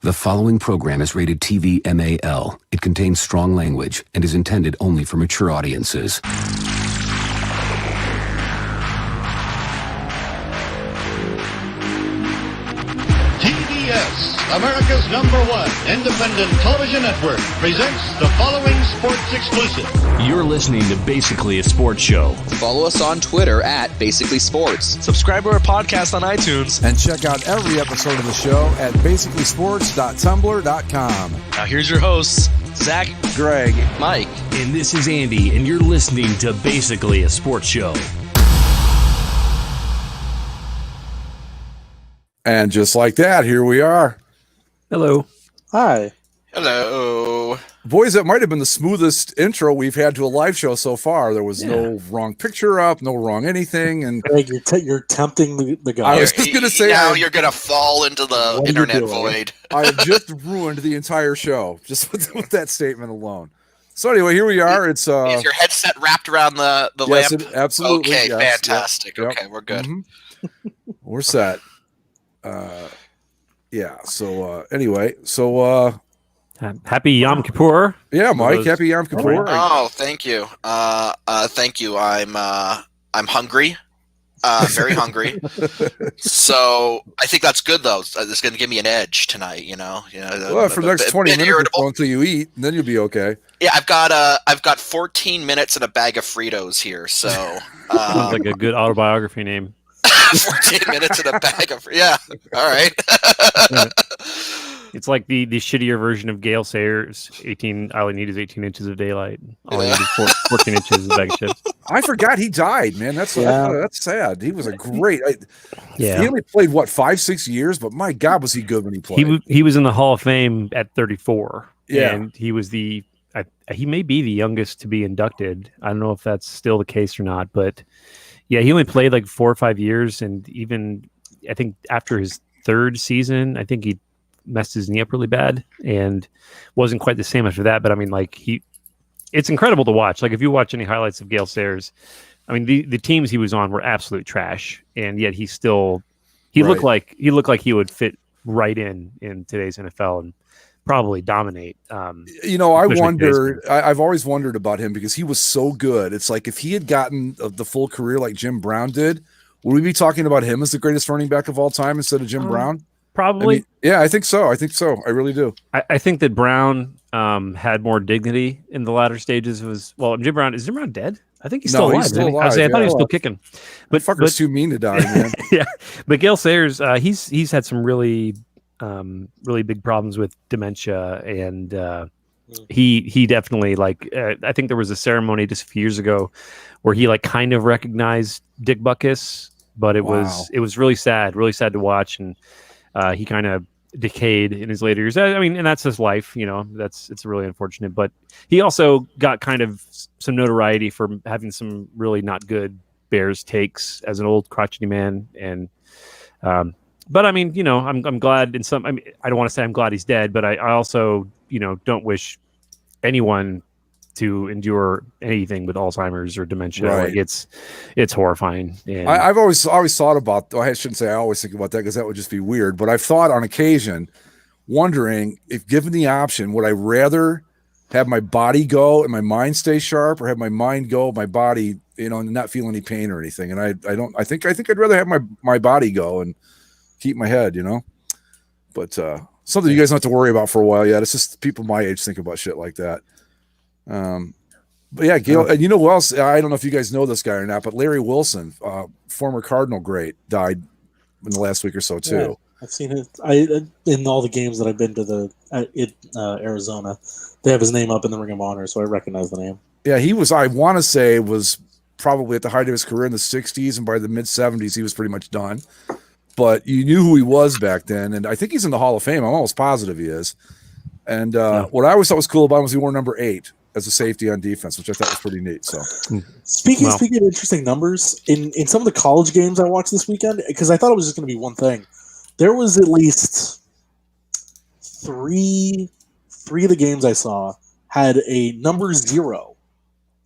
The following program is rated TV MAL. It contains strong language and is intended only for mature audiences. TBS, America's #1 independent television network, presents the following sports exclusive. You're listening to Basically a Sports Show. Follow us on Twitter at Basically Sports. Subscribe to our podcast on iTunes. And check out every episode of the show at basicallysports.tumblr.com. Now here's your hosts, Zach, Greg, Mike. And this is Andy, and you're listening to Basically a Sports Show. And just like that, here we are. Hello. Hi. Hello. Boys, that might have been the smoothest intro we've had to a live show so far. There was no wrong picture up, no wrong anything. And Greg, you're tempting the guy. I was just going to say, now you're going to fall into the internet void. I have just ruined the entire show just with that statement alone. So anyway, here we are. It's Is your headset wrapped around the yes, lamp? Absolutely. Okay, yes, fantastic. Yep. Okay, we're good. Mm-hmm. We're set. Anyway, Happy Yom Kippur. Yeah, Mike, happy Yom Kippur. Oh, thank you. Thank you. I'm hungry. Very hungry. So I think that's good though. It's going to give me an edge tonight, Well, for the next 20 minutes or so until you eat, and then you'll be okay. Yeah, I've got 14 minutes and a bag of Fritos here. So Sounds like a good autobiography name. 14 minutes and a bag of all right. It's like the shittier version of Gale Sayers. All I need is 18 inches of daylight. All I need is 14 inches of bag of chips. I forgot he died, man. That's sad. He was a great. He only played 5-6 years, but my God, was he good when he played? He was in the Hall of Fame at 34. Yeah, and he was he may be the youngest to be inducted. I don't know if that's still the case or not, but yeah, he only played like 4 or 5 years, and even I think after his third season, I think he messed his knee up really bad and wasn't quite the same after that. But I mean, it's incredible to watch. Like if you watch any highlights of Gale Sayers, I mean, the teams he was on were absolute trash, and yet he looked like he would fit right in today's NFL and probably dominate. I've always wondered about him because he was so good. It's like if he had gotten the full career like Jim Brown did, would we be talking about him as the greatest running back of all time instead of Jim Brown? Probably. I think so. I really do. I think that Brown had more dignity in the latter stages. Is Jim Brown dead? I think he's still alive. Still alive. I thought he was still kicking. But fucker's too mean to die, man. Yeah. But Gale Sayers, he's had some really big problems with dementia, and he definitely I think there was a ceremony just a few years ago where he kind of recognized Dick Butkus, but it was really sad to watch, and he kind of decayed in his later years. I mean, and that's his life, it's really unfortunate, but he also got kind of some notoriety for having some really not good Bears takes as an old crotchety man. And, but I mean, I'm glad I don't want to say I'm glad he's dead, but I also, don't wish anyone to endure anything with Alzheimer's or dementia. Right. It's horrifying. And I've always thought about, I shouldn't say I always think about that because that would just be weird, but I've thought on occasion, wondering if given the option, would I rather have my body go and my mind stay sharp, or have my mind go, my body, and not feel any pain or anything? And I think I'd rather have my body go and keep my head, but something you guys don't have to worry about for a while yet. It's just people my age think about shit like that. But yeah, Gale, and who else? I don't know if you guys know this guy or not, but Larry Wilson, former Cardinal great, died in the last week or so too. Yeah, I've seen it. In all the games that I've been to Arizona, they have his name up in the Ring of Honor, so I recognize the name. Yeah, he was. I want to say was probably at the height of his career in the '60s, and by the mid '70s, he was pretty much done. But you knew who he was back then, and I think he's in the Hall of Fame. I'm almost positive he is. And what I always thought was cool about him was he wore number 8 as a safety on defense, which I thought was pretty neat. So, speaking of interesting numbers, in some of the college games I watched this weekend, because I thought it was just going to be one thing, there was at least three of the games I saw had a number 0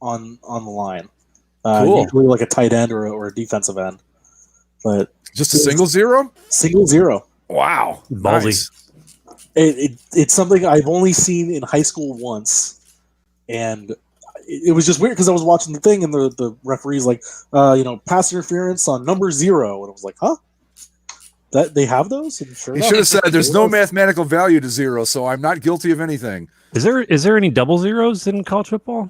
on the line. Cool. Usually like a tight end or a defensive end, but just a single 0. Single 0. Wow, ballsy. Nice. It's something I've only seen in high school once, and it was just weird because I was watching the thing and the referee's like, pass interference on number 0, and I was like, huh? That they have those? And sure He enough, should have said, "There's no mathematical value to 0, so I'm not guilty of anything." Is there any double zeros in college football?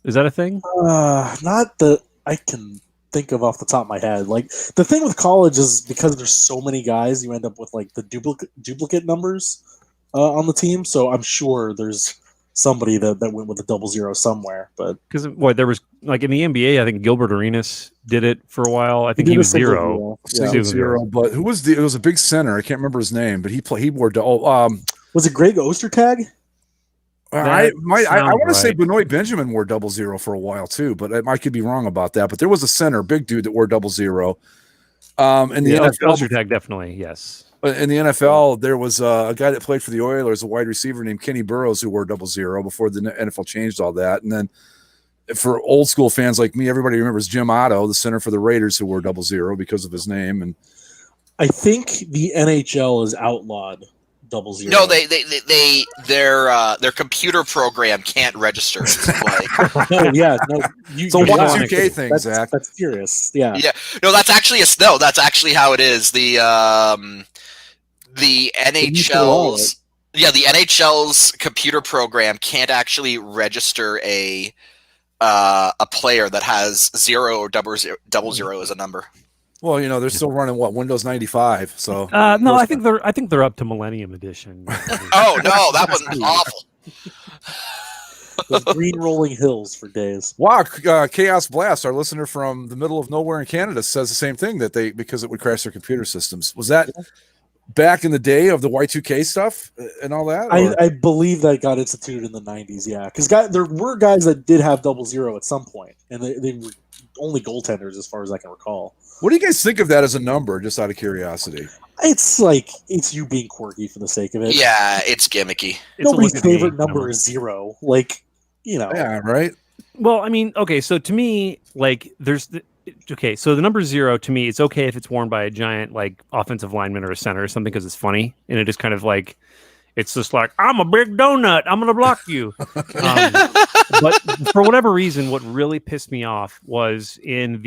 Is that a thing? Not that I can think of off the top of my head. Like the thing with college is because there's so many guys, you end up with like the duplicate numbers on the team. So I'm sure there's somebody that went with a double 0 somewhere. But Because there was like in the NBA, I think Gilbert Arenas did it for a while. I think did he a was single 0. Yeah. He was Zero. But who was it was a big center. I can't remember his name, but he wore. Was it Greg Ostertag? I want to say right. Benoit Benjamin wore double 0 for a while too, but I could be wrong about that. But there was a center, big dude that wore double 0. In the NFL, Tag definitely, yes. in the NFL, there was a guy that played for the Oilers, a wide receiver named Kenny Burrows, who wore double 0 before the NFL changed all that. And then for old school fans like me, everybody remembers Jim Otto, the center for the Raiders, who wore double 0 because of his name. And I think the NHL has outlawed double 0. No, their computer program can't register. Like, No, yeah, no. it's a you're Y2K right. thing, That's, Zach. that's serious. Yeah. yeah, no, that's actually how it is. The NHL's the NHL's computer program can't actually register a player that has 0 or double zero as a number. Well, they're still running Windows 95. So No, I think they're up to Millennium Edition. Oh no, that was awful. Those green rolling hills for days. wow, Chaos Blast, our listener from the middle of nowhere in Canada, says the same thing because it would crash their computer systems. Was that back in the day of the Y2K stuff and all that? I believe that got instituted in the 90s, yeah. Because there were guys that did have double 0 at some point, and they were only goaltenders as far as I can recall. What do you guys think of that as a number, just out of curiosity? It's you being quirky for the sake of it. Yeah, it's gimmicky. Nobody's favorite number is 0. Yeah, right? Well, I mean, okay, so to me, like, so the number 0 to me, it's okay if it's worn by a giant, like, offensive lineman or a center or something because it's funny, and it is kind of like, it's just like, I'm a big donut, I'm gonna block you. But for whatever reason, what really pissed me off was and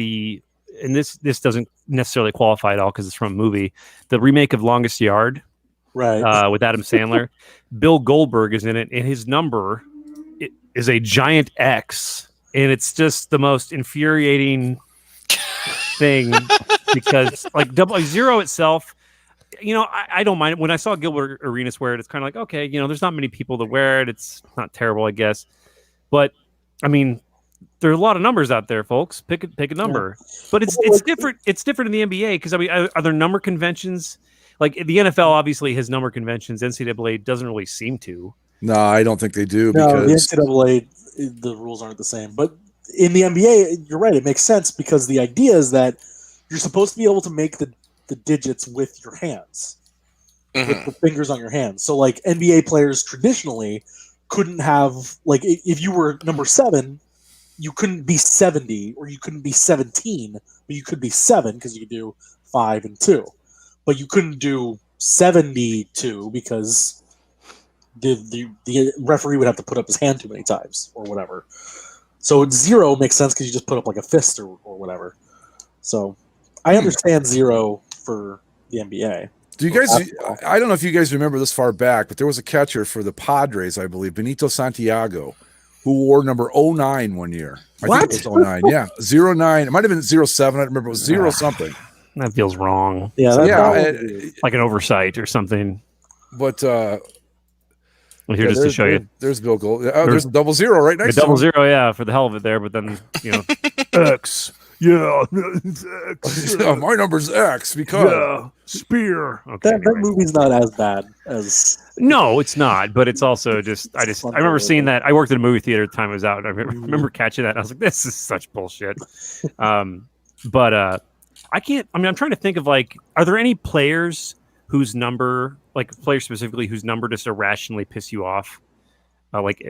this doesn't necessarily qualify at all because it's from a movie, the remake of Longest Yard, Right. with Adam Sandler. Bill Goldberg is in it, and his number is a giant X, and it's just the most infuriating thing because like double 0 itself, I don't mind it. When I saw Gilbert Arenas wear it, it's kind of like, okay, there's not many people that wear it. It's not terrible, I guess. But I mean, there are a lot of numbers out there, folks. Pick a number. Yeah. But it's different. It's different in the NBA because I mean, are there number conventions? Like the NFL obviously has number conventions. NCAA doesn't really seem to. No, I don't think they do. No, because the NCAA, the rules aren't the same. But in the NBA, you're right. It makes sense because the idea is that you're supposed to be able to make the digits with your hands, with the fingers on your hands. So like NBA players traditionally couldn't have, like, if you were number 7, you couldn't be 70 or you couldn't be 17, but you could be 7 because you could do 5 and 2. But you couldn't do 72 because the referee would have to put up his hand too many times or whatever. So 0 makes sense because you just put up like a fist or whatever. So I understand 0 for the NBA. Do you guys? I don't know if you guys remember this far back, but there was a catcher for the Padres, I believe, Benito Santiago, who wore number 09 one year. I think it was 09. Yeah, 09. It might have been 07. I don't remember. It was 0 something. That feels wrong. Yeah, like an oversight or something. But well, here just to show you. There's Bill Gold. Oh, there's a double 0 right next to double him. 0, yeah, for the hell of it there. But then X. Yeah, X. Yeah, my number's X because spear. Okay, that movie's not as bad as. No, it's not. But it's also just. I remember seeing that. I worked at a movie theater at the time it was out. I remember catching that. And I was like, this is such bullshit. But I can't. I mean, I'm trying to think of like, are there any players whose number, like players specifically, whose number just irrationally piss you off? Like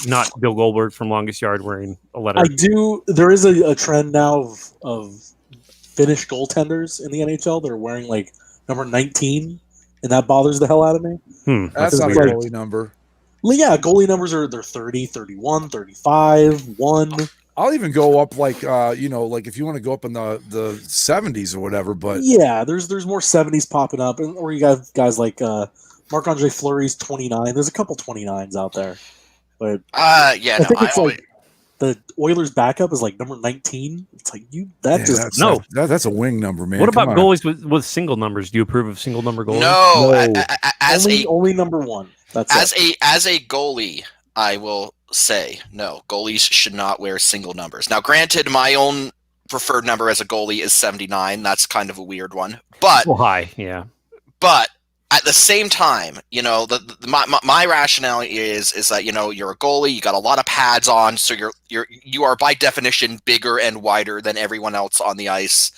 not Bill Goldberg from Longest Yard wearing a letter. I do. There is a trend now of Finnish goaltenders in the NHL. They're wearing like number 19 and that bothers the hell out of me. That's Because not a it's like- goalie number. Well, yeah, goalie numbers they're 30, 31, 35, 1. I'll even go up like like if you want to go up in the 70s or whatever. But Yeah, there's more 70s popping up, or you got guys like Marc-Andre Fleury's 29. There's a couple 29s out there, but Yeah, I no, think I it's always, like the Oilers' backup is like number 19. It's like that's a wing number, man. What Come about on. goalies with single numbers? Do you approve of single number goalies? no, No. as only number 1. That's it. as a goalie, I will say no. Goalies should not wear single numbers. Now, granted, my own preferred number as a goalie is 79. That's kind of a weird one, but Well, high, yeah. but at the same time, my rationale is that you're a goalie, you got a lot of pads on, so you are by definition bigger and wider than everyone else on the ice.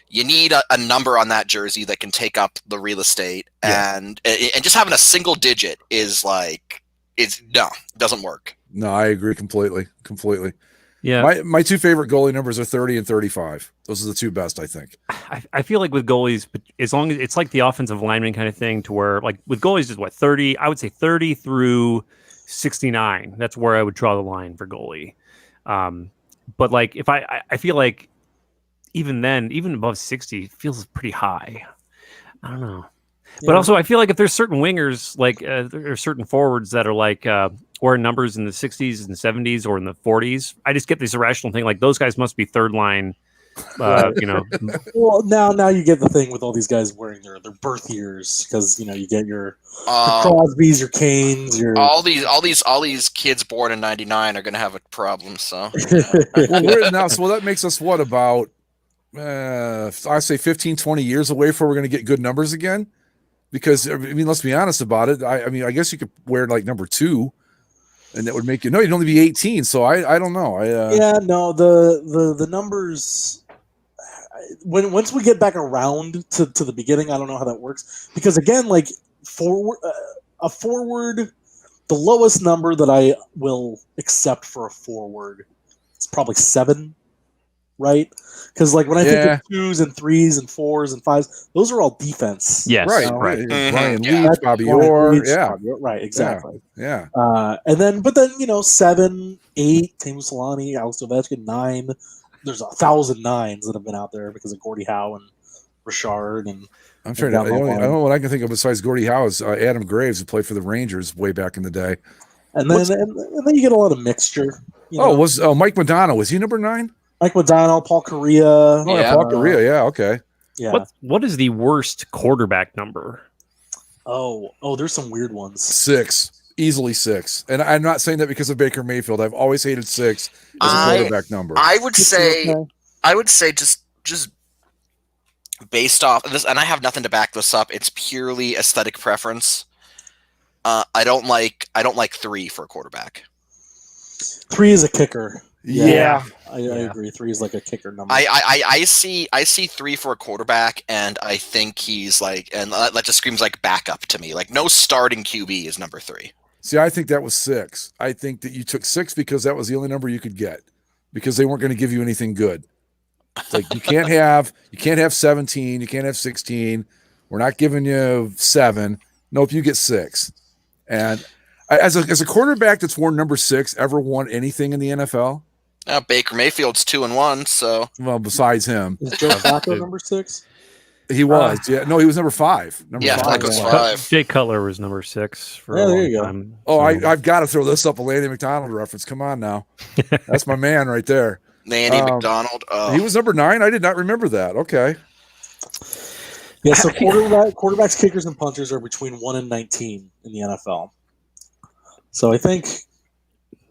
You need a number on that jersey that can take up the real estate, and just having a single digit is like doesn't work. No, I agree completely. Yeah. My two favorite goalie numbers are 30 and 35. Those are the two best, I think. I feel like with goalies, as long as it's like the offensive lineman kind of thing, to where like with goalies is what 30. I would say 30 through 69. That's where I would draw the line for goalie. But like if I feel like even then, even above 60 feels pretty high. I don't know. But also, I feel like if there's certain wingers, like there are certain forwards that are like wearing numbers in the 60s and 70s or in the 40s, I just get this irrational thing like those guys must be third line. Well, now you get the thing with all these guys wearing their birth years, because you get your Crosbys, your Canes, your all these kids born in '99 are going to have a problem. So Well, we're now, so that makes us what about I say 15, 20 years away before we're going to get good numbers again. Because I mean, let's be honest about it. I mean, I guess you could wear like number 2, and that would make you'd only be 18. So I don't know. the numbers. Once we get back around to the beginning, I don't know how that works, because again, like a forward, the lowest number that I will accept for a forward is probably 7, right? Because like when I think of 2s and 3s and 4s and 5s, those are all defense. Yes, right. Brian Leach, Bobby Orr, right, exactly. Yeah. And then 7, 8, Teemu Selanne, Alex Ovechkin, 9. There's 1,000 9s that have been out there because of Gordie Howe and Richard and. I'm trying to. I don't know what I can think of besides Gordie Howe is Adam Graves, who played for the Rangers way back in the day. And then you get a lot of mixture. Was Mike Modano? Was he number 9? Mike Modano, Paul Correa. Oh, yeah, Paul Correa. Yeah, okay. Yeah. What is the worst quarterback number? Oh, there's some weird ones. 6. Easily 6. And I'm not saying that because of Baker Mayfield. I've always hated 6 as a quarterback number. I would say just based off this, and I have nothing to back this up. It's purely aesthetic preference. I don't like 3 for a quarterback. 3 is a kicker. Yeah. I agree. 3 is like a kicker number. I see 3 for a quarterback, and I think he's like, and that just screams like backup to me. Like no starting QB is number 3. See, I think that was 6. I think that you took 6 because that was the only number you could get, because they weren't going to give you anything good. It's like you can't have 17, you can't have 16. We're not giving you 7. Nope, you get 6. And as a quarterback that's worn number 6 ever won anything in the NFL? Baker Mayfield's 2-1. So besides him, is Joe Flacco number 6? He was. No, he was number 5. Flacco's 5. Jay Cutler was number 6 for a there long you go. time. Oh, so. I've got to throw this up, a Landy McDonald reference. Come on now, that's my man right there. Landy McDonald. He was number 9. I did not remember that. Okay. Yeah, so quarterbacks, kickers, and punters are between 1 and 19 in the NFL. So I think,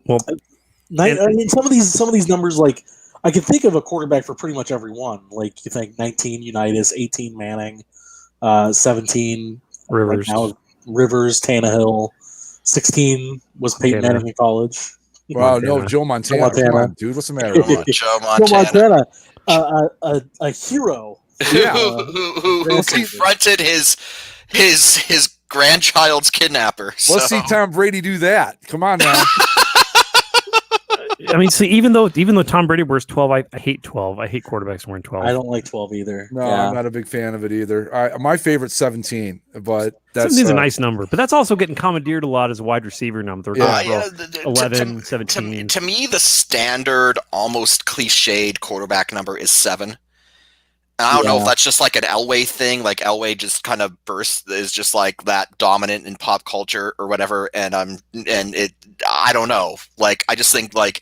some of these numbers, like I can think of a quarterback for pretty much every one. Like you think 19 Unitas, 18 Manning, 17 Rivers, Rivers, Tannehill, 16 was Peyton Manning in college. Wow, no, Joe Montana. Come on, dude, what's the matter? Joe Montana. A hero. Yeah. who confronted his grandchild's kidnapper. Let's see Tom Brady do that. Come on now. I mean, see, even though Tom Brady wears 12, I hate 12. I hate quarterbacks wearing 12. I don't like 12 either. No, Yeah. I'm not a big fan of it either. My favorite's 17, but that's 17's a nice number, but that's also getting commandeered a lot as a wide receiver number. Yeah. Yeah, 11, 17. To me, the standard, almost cliched quarterback number is 7. And I don't know if that's just like an Elway thing, like Elway just kind of is just like that dominant in pop culture or whatever. And I don't know. Like, I just think like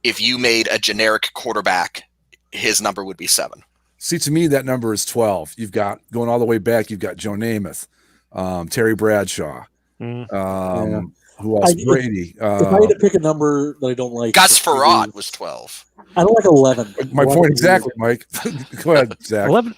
if you made a generic quarterback, his number would be 7. See, to me, that number is 12. You've got going all the way back. You've got Joe Namath, Terry Bradshaw. Who else? Brady. If I had to pick a number that I don't like, Gus Farad was 12. I don't like 11. My 11 point exactly, Mike. Go ahead, Zach. 11.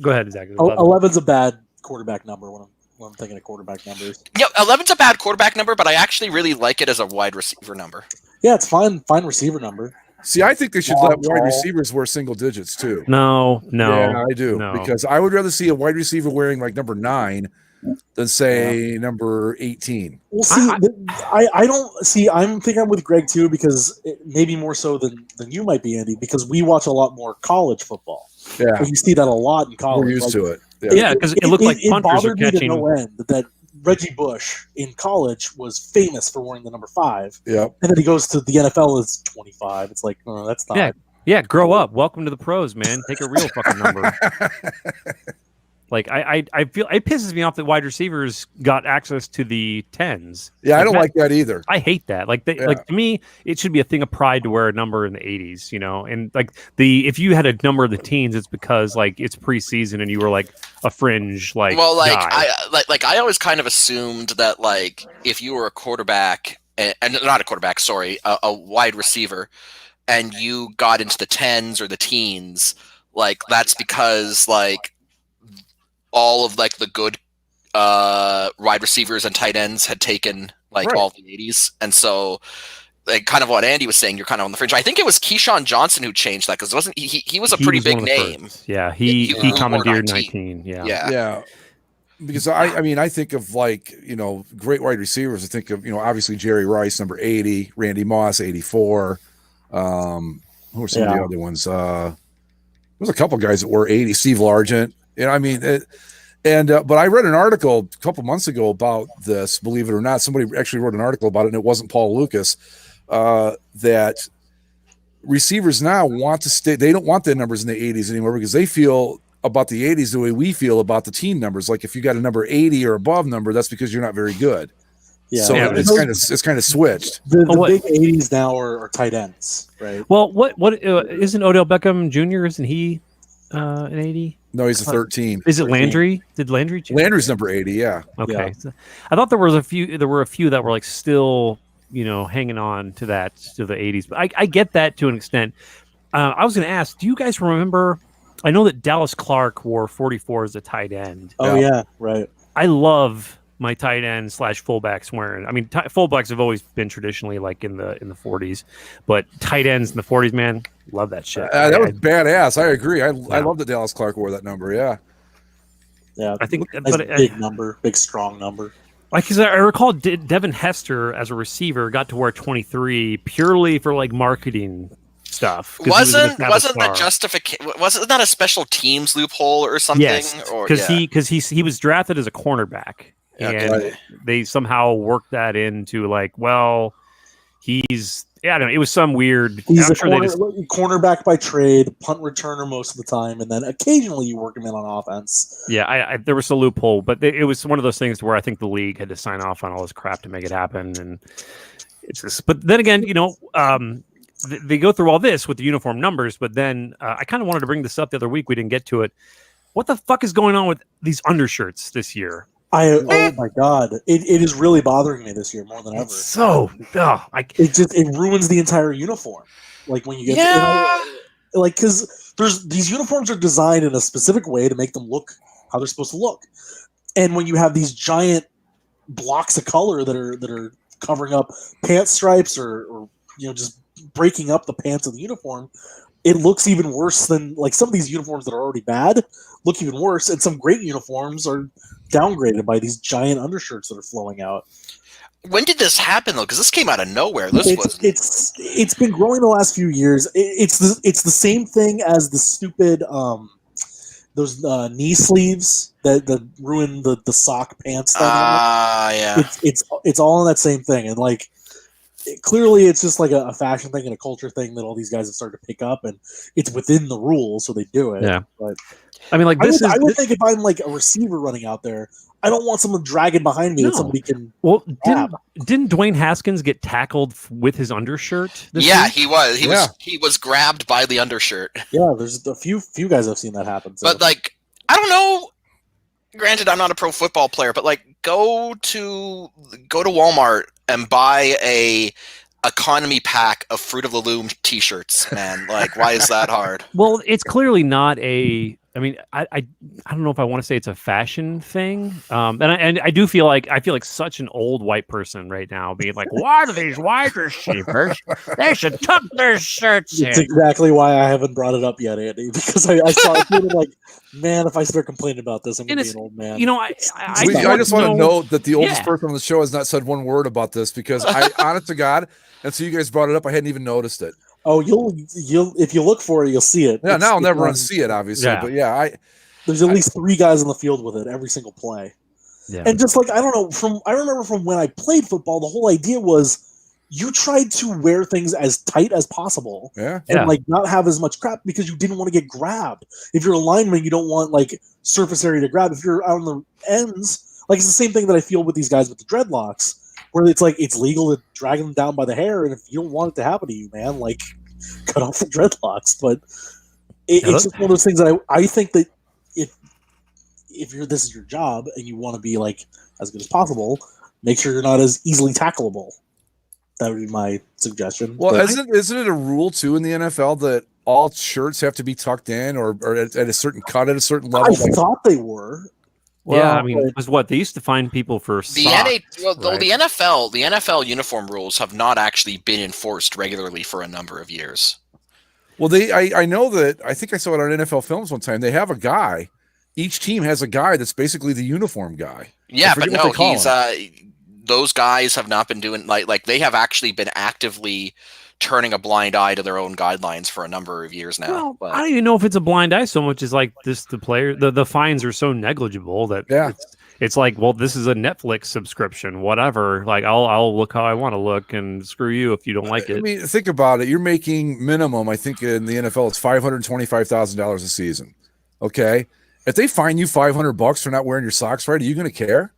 Go ahead, Zach. 11's a bad quarterback number when I'm thinking of quarterback numbers. Yeah, 11's a bad quarterback number, but I actually really like it as a wide receiver number. Yeah, it's fine receiver number. See, I think they should let wide receivers wear single digits too. No. Yeah, I do. No. Because I would rather see a wide receiver wearing like number 9 than say number 18. Well, see, I don't see. I'm thinking I'm with Greg too because maybe more so than you might be, Andy, because we watch a lot more college football. Yeah, and you see that a lot in college. we're used to it. Yeah, because it looked like punters are bothered me to catching. no end that Reggie Bush in college was famous for wearing the number 5. Yep. And then he goes to the NFL as 25. It's like, no, that's not. Yeah, grow up. Welcome to the pros, man. Take a real fucking number. Like I feel it pisses me off that wide receivers got access to the 10s. Yeah, I don't like that either. I hate that. Like like to me, it should be a thing of pride to wear a number in the 80s, you know. And like if you had a number in the teens, it's because like it's preseason and you were like a fringe guy. I always kind of assumed that like if you were a quarterback and not a quarterback, sorry, a wide receiver, and you got into the 10s or the teens, like that's because like all of like the good wide receivers and tight ends had taken like all the 80s, and so like kind of what Andy was saying, you're kind of on the fringe. I think it was Keyshawn Johnson who changed that because it wasn't he was a pretty big name. Yeah, he commandeered 19. Yeah. Because I think of like, you know, great wide receivers. I think of, you know, obviously Jerry Rice, number 80, Randy Moss, 84. Who are some of the other ones? There's a couple guys that were 80. Steve Largent. You know, I mean, but I read an article a couple months ago about this. Believe it or not, somebody actually wrote an article about it, and it wasn't Paul Lucas. That receivers now want to stay. They don't want their numbers in the 80s anymore because they feel about the 80s the way we feel about the team numbers. Like if you got a number 80 or above number, that's because you're not very good. Yeah, so it's kind of switched. The big 80s now are tight ends, right? Well, what isn't Odell Beckham Jr.? Isn't he an 80? No, he's a 13. Is it Landry? Did Landry change? Landry's number 80, yeah. Okay. Yeah. So I thought there were a few that were like still, you know, hanging on to the 80s. But I get that to an extent. I was going to ask, do you guys remember? I know that Dallas Clark wore 44 as a tight end. Oh yeah, right. I love my tight end / fullbacks wearing. I mean, fullbacks have always been traditionally like in the 40s, but tight ends in the 40s, man, love that shit. That was badass. I agree. I love that Dallas Clark wore that number. Yeah. Yeah, I think, that's a big number, big strong number. Like, because I recall Devin Hester as a receiver got to wear 23 purely for like marketing stuff. Wasn't that justification? Wasn't that a special teams loophole or something? Yes, because he was drafted as a cornerback. And they somehow worked that into like, well, he's I don't know. It was some weird. He's a cornerback by trade, punt returner most of the time, and then occasionally you work him in on offense. Yeah, there was a loophole, but it was one of those things where I think the league had to sign off on all this crap to make it happen. And it's just, but then again, you know, they go through all this with the uniform numbers, but then I kind of wanted to bring this up the other week. We didn't get to it. What the fuck is going on with these undershirts this year? Oh my god, it is really bothering me this year more than ever. It ruins the entire uniform. Like when you get because these uniforms are designed in a specific way to make them look how they're supposed to look, and when you have these giant blocks of color that are covering up pant stripes or you know just breaking up the pants of the uniform, it looks even worse than like some of these uniforms that are already bad look even worse, and some great uniforms are downgraded by these giant undershirts that are flowing out. When did this happen though? Because this came out of nowhere. This wasn't. It's been growing the last few years. It's the same thing as the stupid those knee sleeves that ruin the sock pants. Yeah. It's all in that same thing, and like clearly it's just like a fashion thing and a culture thing that all these guys have started to pick up, and it's within the rules, so they do it. Yeah. But I mean, like I would think if I'm like a receiver running out there, I don't want someone dragging behind me that somebody can. Well, grab. didn't Dwayne Haskins get tackled with his undershirt? Yeah, week? he was. He was grabbed by the undershirt. Yeah, there's a few guys I've seen that happen. So. But like, I don't know. Granted, I'm not a pro football player, but like, go to Walmart and buy a economy pack of Fruit of the Loom t-shirts, man. Like, why is that hard? Well, it's clearly not a. I mean, I don't know if I want to say it's a fashion thing, and I do feel like such an old white person right now, being like, "Why do these white receivers? They should tuck their shirts in." It's exactly why I haven't brought it up yet, Andy, because I saw it and like, man, if I start complaining about this, I'm gonna be an old man. You know, I just want to note that the oldest Yeah. person on the show has not said one word about this because I, honest to God, and so you guys brought it up, I hadn't even noticed it. Oh, you'll if you look for it, you'll see it. Yeah, now I'll never on. unsee it, obviously. Yeah. But yeah, There's at least 3 guys on the field with it every single play. Yeah. And just like I don't know, I remember from when I played football, the whole idea was you tried to wear things as tight as possible yeah. and like not have as much crap because you didn't want to get grabbed. If you're a lineman, you don't want like surface area to grab. If you're out on the ends, like it's the same thing that I feel with these guys with the dreadlocks, where it's like it's legal to drag them down by the hair, and if you don't want it to happen to you, man, like cut off the dreadlocks. But it's just one of those things that I think that if this is your job and you want to be like as good as possible, make sure you're not as easily tackleable. That would be my suggestion. Well, But isn't it a rule too in the NFL that all shirts have to be tucked in or at a certain cut at a certain I level? Like, thought they were. yeah, I mean, it was what they used to find people for The socks, the right? NFL uniform rules have not actually been enforced regularly for a number of years. well, I know that I think I saw it on NFL Films one time. They have a guy. Each team has a guy that's basically the uniform guy. Yeah, I but forget what no, they call he's those guys have not been doing like they have actually been actively turning a blind eye to their own guidelines for a number of years now. Well, But I don't even know if it's a blind eye so much as like this. The fines are so negligible that it's like, well, this is a Netflix subscription, whatever. Like I'll look how I want to look, and screw you if you don't like it. I mean, think about it. You're making minimum, I think, in the NFL, it's $525,000 a season. Okay, if they fine you $500 for not wearing your socks right, are you going to care?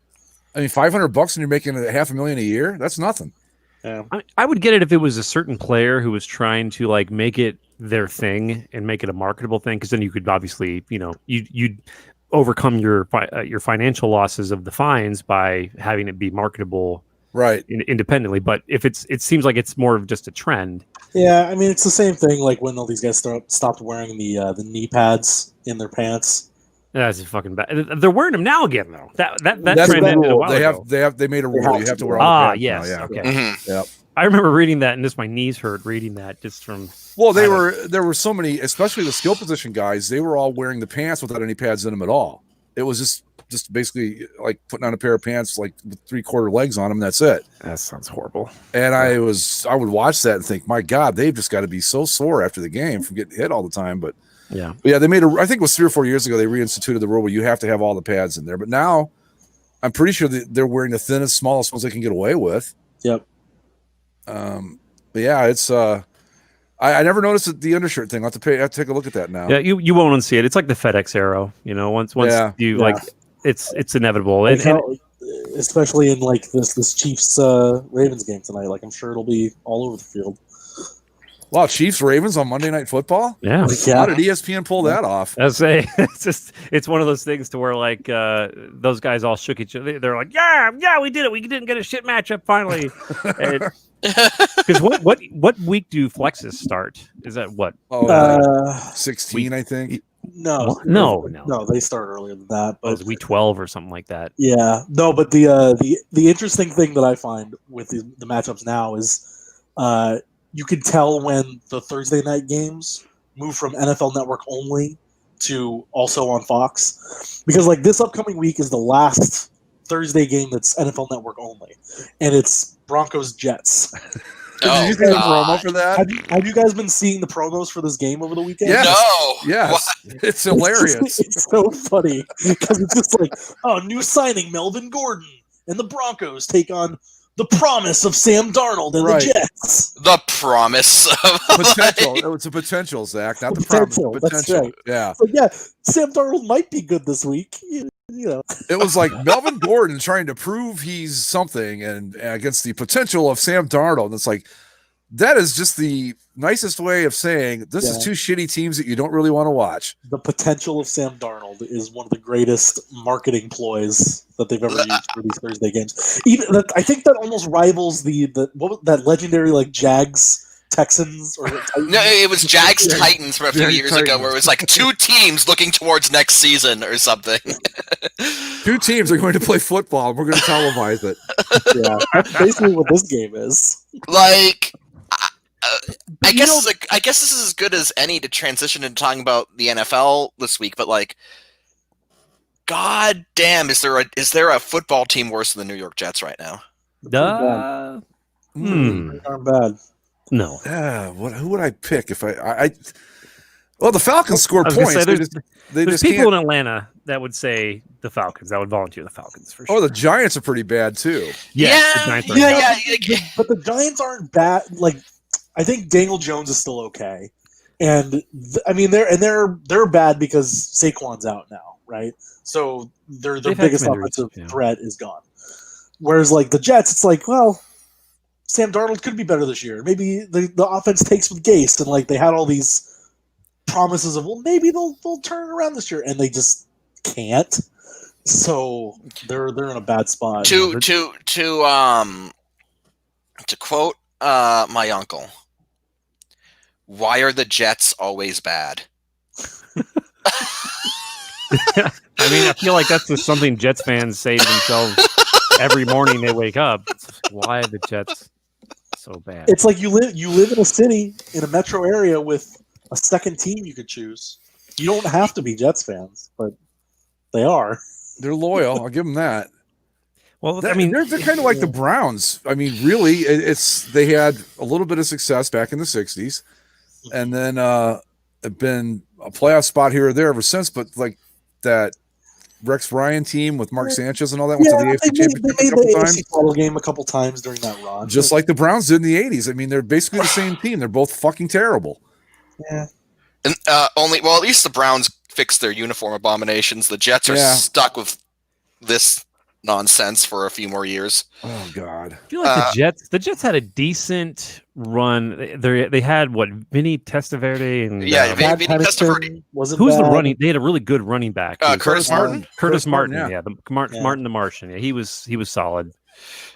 I mean, $500 and you're making $500,000 a year. That's nothing. Yeah. I would get it if it was a certain player who was trying to like make it their thing and make it a marketable thing, because then you could obviously, you'd overcome your financial losses of the fines by having it be marketable right independently. But if it seems like it's more of just a trend. Yeah, I mean it's the same thing like when all these guys stopped wearing the knee pads in their pants. That's fucking bad. They're wearing them now again though. That's That's trend a ended a rule. while ago. They made a rule. You have to wear all the pads yes, now, yeah. okay. Mhm. Yep. I remember reading that, and just my knees hurt reading that just from. Well, there were so many, especially the skill position guys. They were all wearing the pants without any pads in them at all. It was just basically like putting on a pair of pants like with 3/4 legs on them. That's it. That sounds horrible. And I would watch that and think, my God, they've just got to be so sore after the game from getting hit all the time. But Yeah. they made I think it was 3 or 4 years ago, they reinstituted the rule where you have to have all the pads in there. But now I'm pretty sure that they're wearing the thinnest, smallest ones they can get away with. Yep. But yeah, it's I never noticed the undershirt thing. I have to take a look at that now. Yeah, you won't unsee it. It's like the FedEx arrow. Once you like, it's inevitable. Like And especially in like this Chiefs Ravens game tonight. Like I'm sure it'll be all over the field. Wow, Chiefs Ravens on Monday Night Football. yeah, How did ESPN pull that off? it's one of those things to where like those guys all shook each other. They're like, yeah, we did it. We didn't get a shit matchup finally. Because what week do flexes start? Is that what? 16, I think. No, they start earlier than that. It was But week 12 or something like that. yeah, no. But the interesting thing that I find with the matchups now is you can tell when the Thursday night games move from NFL Network only to also on Fox, because like this upcoming week is the last Thursday game that's NFL Network only, and it's Broncos Jets. Did you see the promo for that? Have you guys been seeing the promos for this game over the weekend? Yes. No. Yes. What? It's hilarious. It's so funny because it's just like, oh, new signing Melvin Gordon, and the Broncos take on the promise of Sam Darnold and Right. the Jets. The promise of Potential. It's a potential, Zach, not the Potential, promise. that's Potential. right. Yeah. So yeah, Sam Darnold might be good this week. You know, It was like Melvin Gordon trying to prove he's something and against the potential of Sam Darnold. And it's like, that is just the nicest way of saying this is Yeah. two shitty teams that you don't really want to watch. the potential of Sam Darnold is one of the greatest marketing ploys that they've ever used for these Thursday games. Even I think that almost rivals the what was that legendary like Jags Texans or Titans? No, it was Jags Titans from a few Jags years ago, Titans. where it was like two teams looking towards next season or something. Two teams are going to play football. And we're going to televise it. Yeah, that's basically what this game is. Like, I you guess know- I guess this is as good as any to transition into talking about the NFL this week. But like, god damn, is there a football team worse than the New York Jets right now? Aren't bad. No. Yeah, who would I pick if I well, the Falcons scored I was gonna points. say, They there's- just There's can't. people in Atlanta that would say the Falcons. That would volunteer the Falcons for sure. Oh, the Giants are pretty bad too. Yes, the Giants are yeah, bad. yeah. But the Giants aren't bad. Like, I think Daniel Jones is still okay, and I mean they're bad because Saquon's out now, right? So their They've had biggest some injuries, offensive yeah. threat is gone. Whereas like the Jets, it's like, well, Sam Darnold could be better this year. Maybe the offense takes with Gase, and like they had all these promises of, well, maybe they'll turn it around this year, and they just can't. So they're in a bad spot. To quote my uncle, why are the Jets always bad? I mean, I feel like that's just something Jets fans say to themselves every morning they wake up. Why are the Jets so bad? It's like you live in a city in a metro area with a second team you could choose. You don't have to be Jets fans, but they are. They're loyal. I'll give them that. Well, I mean, they're kind of like the Browns. I mean, really, it's they had a little bit of success back in the '60s, and then have been a playoff spot here or there ever since. But like that Rex Ryan team with Mark Sanchez and all that went to the AFC they Championship made a couple the times, AFC title game a couple times during that run. just like the Browns did in the '80s. I mean, they're basically the same team. They're both fucking terrible. yeah. And at least the Browns fixed their uniform abominations. The Jets are Yeah. stuck with this nonsense for a few more years. Oh God. I feel like the Jets had a decent run. They had what, Vinny Testaverde and Yeah, Brad Vinny Patterson Testaverde. wasn't who's the bad. running? They had a really good running back. Curtis Martin. Curtis Martin, yeah. yeah, Yeah. Martin the Martian. Yeah, he was solid.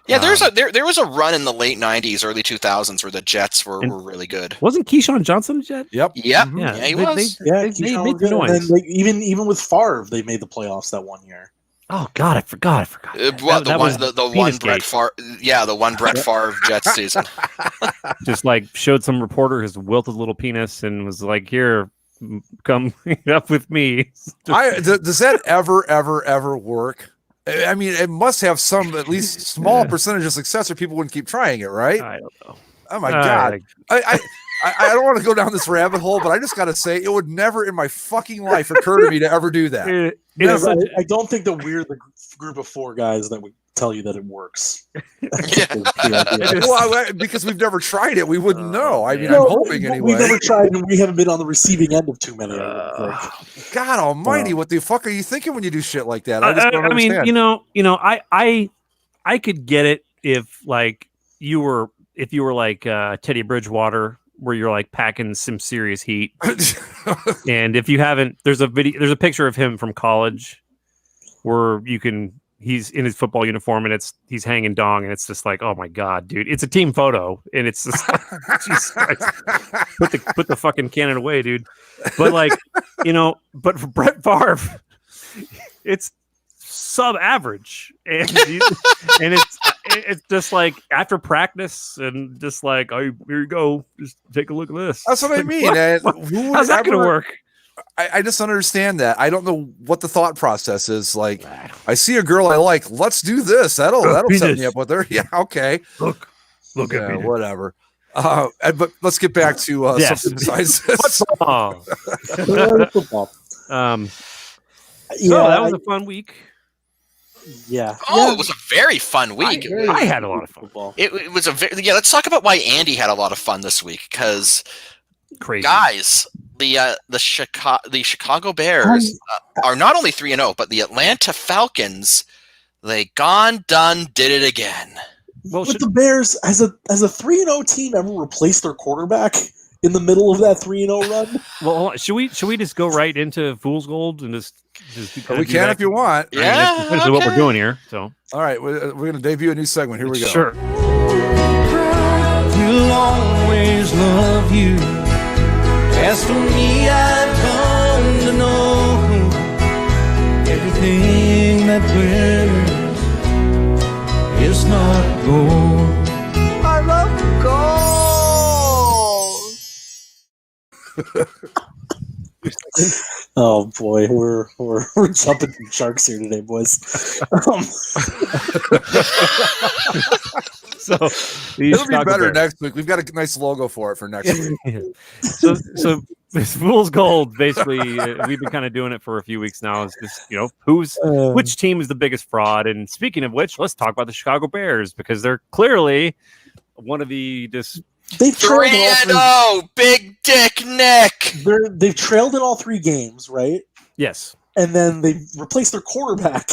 Yeah, there was a run in the late '90s, early 2000s where the Jets were really good. Wasn't Keyshawn Johnson a Jet? Yep. Yeah, Yeah, yeah, he they- was. Yeah, They Keyshawn made was the good. And noise. then, like, even with Favre, they made the playoffs that one year. Oh God, I forgot. What That was the one penis Brett gate. Favre? Yeah, the one Brett Favre Jets season. Just like showed some reporter his wilted little penis and was like, "Here, come up with me." Does that ever work? I mean, it must have some at least small percentage of success, or people wouldn't keep trying it, right? I don't know. Oh my God. I don't want to go down this rabbit hole, but I just got to say, it would never in my fucking life occur to me to ever do that. It Yeah, is but such- I don't think that we're the group of four guys that would tell you that it works. Yeah. Well, because we've never tried it, we wouldn't know. I mean, yeah. I'm hoping We've anyway. never tried, and we haven't been on the receiving end of too many. I would think. God Almighty, what the fuck are you thinking when you do shit like that? I just don't I mean, understand. I could get it if you were like Teddy Bridgewater, where you're like packing some serious heat. And if you haven't, there's a picture of him from college where he's in his football uniform and he's hanging dong, and it's just like, oh my God, dude, it's a team photo, and it's just Jesus Christ. put the fucking cannon away, dude. But but for Brett Favre, it's sub-average, and it's just like after practice, and just like, oh, here you go, just take a look at this. That's what I mean. What? And who would How's that gonna ever- work? I just don't understand that. I don't know what the thought process is. Like, I see a girl I like. Let's do this. That'll set me up with her. Yeah, okay. Look Yeah, at me. whatever. But let's get back to Yes. something besides this. Oh. Football. So that was a fun week. Yeah. Oh, it was a very fun week. I had a lot of fun. Football. It was a very, yeah. Let's talk about why Andy had a lot of fun this week, because Crazy. guys, the Chicago Bears are not only 3-0, but the Atlanta Falcons, they did it again. Well, But the Bears, as a 3-0 team, ever replaced their quarterback in the middle of that 3-0 run? well, should we just go right into Fool's Gold and just We can if you want. I mean, Yeah, that's essentially what we're okay. doing here. So All right, we're going to debut a new segment. Here we go. Sure. Will always love you. As for me, I've come to know everything that glitters is not gold. I love gold. Oh boy, we're jumping some sharks here today, boys. So the It'll be Chicago better Bears. next week. We've got a nice logo for it for next week. So this Fool's Gold, basically, we've been kind of doing it for a few weeks now. Is just which team is the biggest fraud? And speaking of which, let's talk about the Chicago Bears because they're clearly one of the just. They've trailed in all 3-0, Big Dick Nick. they've trailed in all 3 games, right? Yes. And then they replaced their quarterback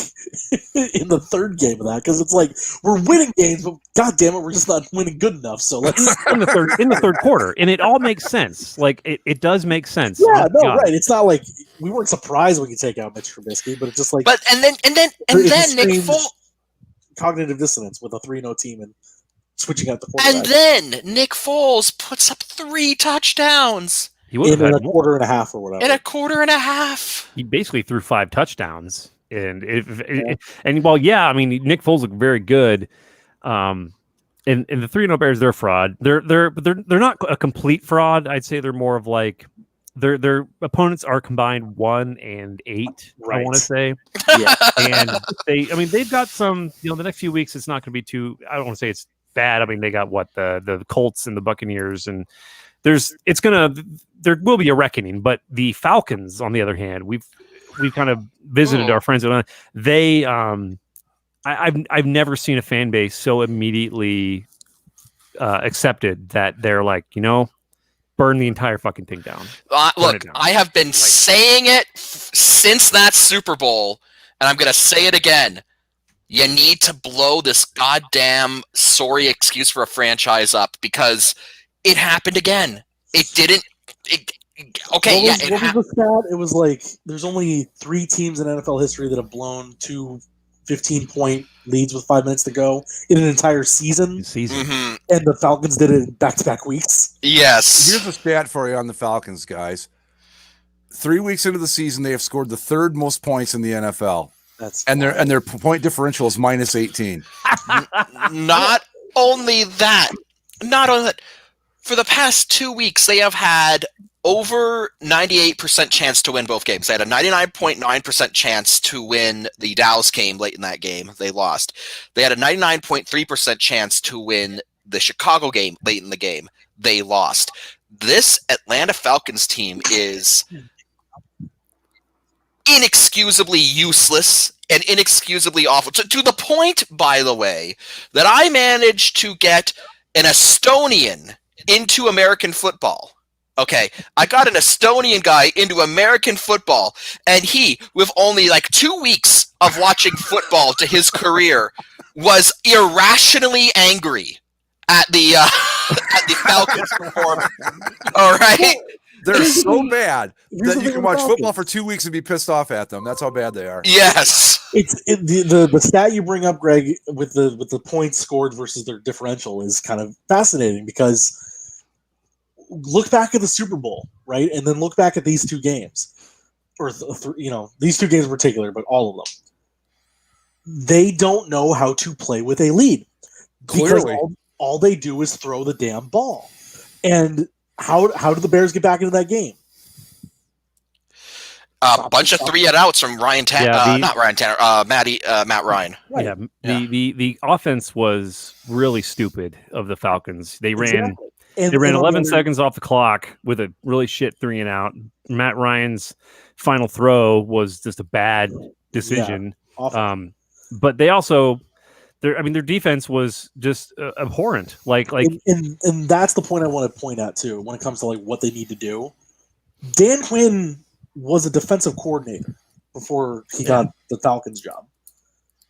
in the 3rd game of that because it's like we're winning games, but god damn it, we're just not winning good enough. So let's in the third quarter, and it all makes sense. Like it does make sense. yeah, Oh, no, God. right. It's not like we weren't surprised when you take out Mitch Trubisky, but it's just like But and then It's Nick strange Foles. cognitive dissonance with a 3-0 team and switching out the quarterback And then Nick Foles puts up 3 touchdowns He would in have a had more. quarter and a half or whatever. in a quarter and a half. He basically threw 5 touchdowns, and well, yeah, I mean, Nick Foles looked very good. And the 3-0 Bears, they're a fraud. They're not a complete fraud. I'd say they're more of like their opponents are combined 1-8. I Right. want to say, Yeah. and they've got some. The next few weeks, it's not going to be too. I don't want to say it's bad. I mean, they got the Colts and the Buccaneers, and there will be a reckoning. But the Falcons, on the other hand, we've kind of visited our friends. They, I've never seen a fan base so immediately accepted that they're like, burn the entire fucking thing down. Look, it down. I have been saying it since that Super Bowl, and I'm going to say it again. You need to blow this goddamn sorry excuse for a franchise up because it happened again. It didn't. Okay, What yeah. was the stat? It was like there's only 3 teams in NFL history that have blown 2 15-point leads with 5 minutes to go in an entire season, Mhm. and the Falcons did it in back-to-back weeks. Yes. Here's a stat for you on the Falcons, guys. 3 weeks into the season, they have scored the 3rd most points in the NFL, and their point differential is -18. Not only that, for the past 2 weeks, they have had over 98% chance to win both games. They had a 99.9% chance to win the Dallas game late in that game. They lost. They had a 99.3% chance to win the Chicago game late in the game. They lost. This Atlanta Falcons team is inexcusably useless and inexcusably awful. To the point, by the way, that I managed to get an Estonian into American football. Okay, I got an Estonian guy into American football, and he, with only like 2 weeks of watching football to his career, was irrationally angry at the Falcons' performance. All right. They're so bad Here's that the you thing can with watch Falcons. football for 2 weeks and be pissed off at them. That's how bad they are. Yes. The stat you bring up, Greg, with the points scored versus their differential is kind of fascinating because look back at the Super Bowl, right, and then look back at these 2 games, or these 2 games in particular, but all of them. They don't know how to play with a lead because Clearly. all they do is throw the damn ball. And how do the Bears get back into that game? A bunch of 3 and outs from Ryan Tanner, not Ryan Tanner, Matt Ryan. Right. Yeah, the offense was really stupid of the Falcons. They ran And, they ran and 11 seconds off the clock with a really shit 3 and out. Matt Ryan's final throw was just a bad decision. Awful. But they also their defense was just abhorrent. And that's the point I want to point out too when it comes to like what they need to do. Dan Quinn was a defensive coordinator before he got the Falcons job.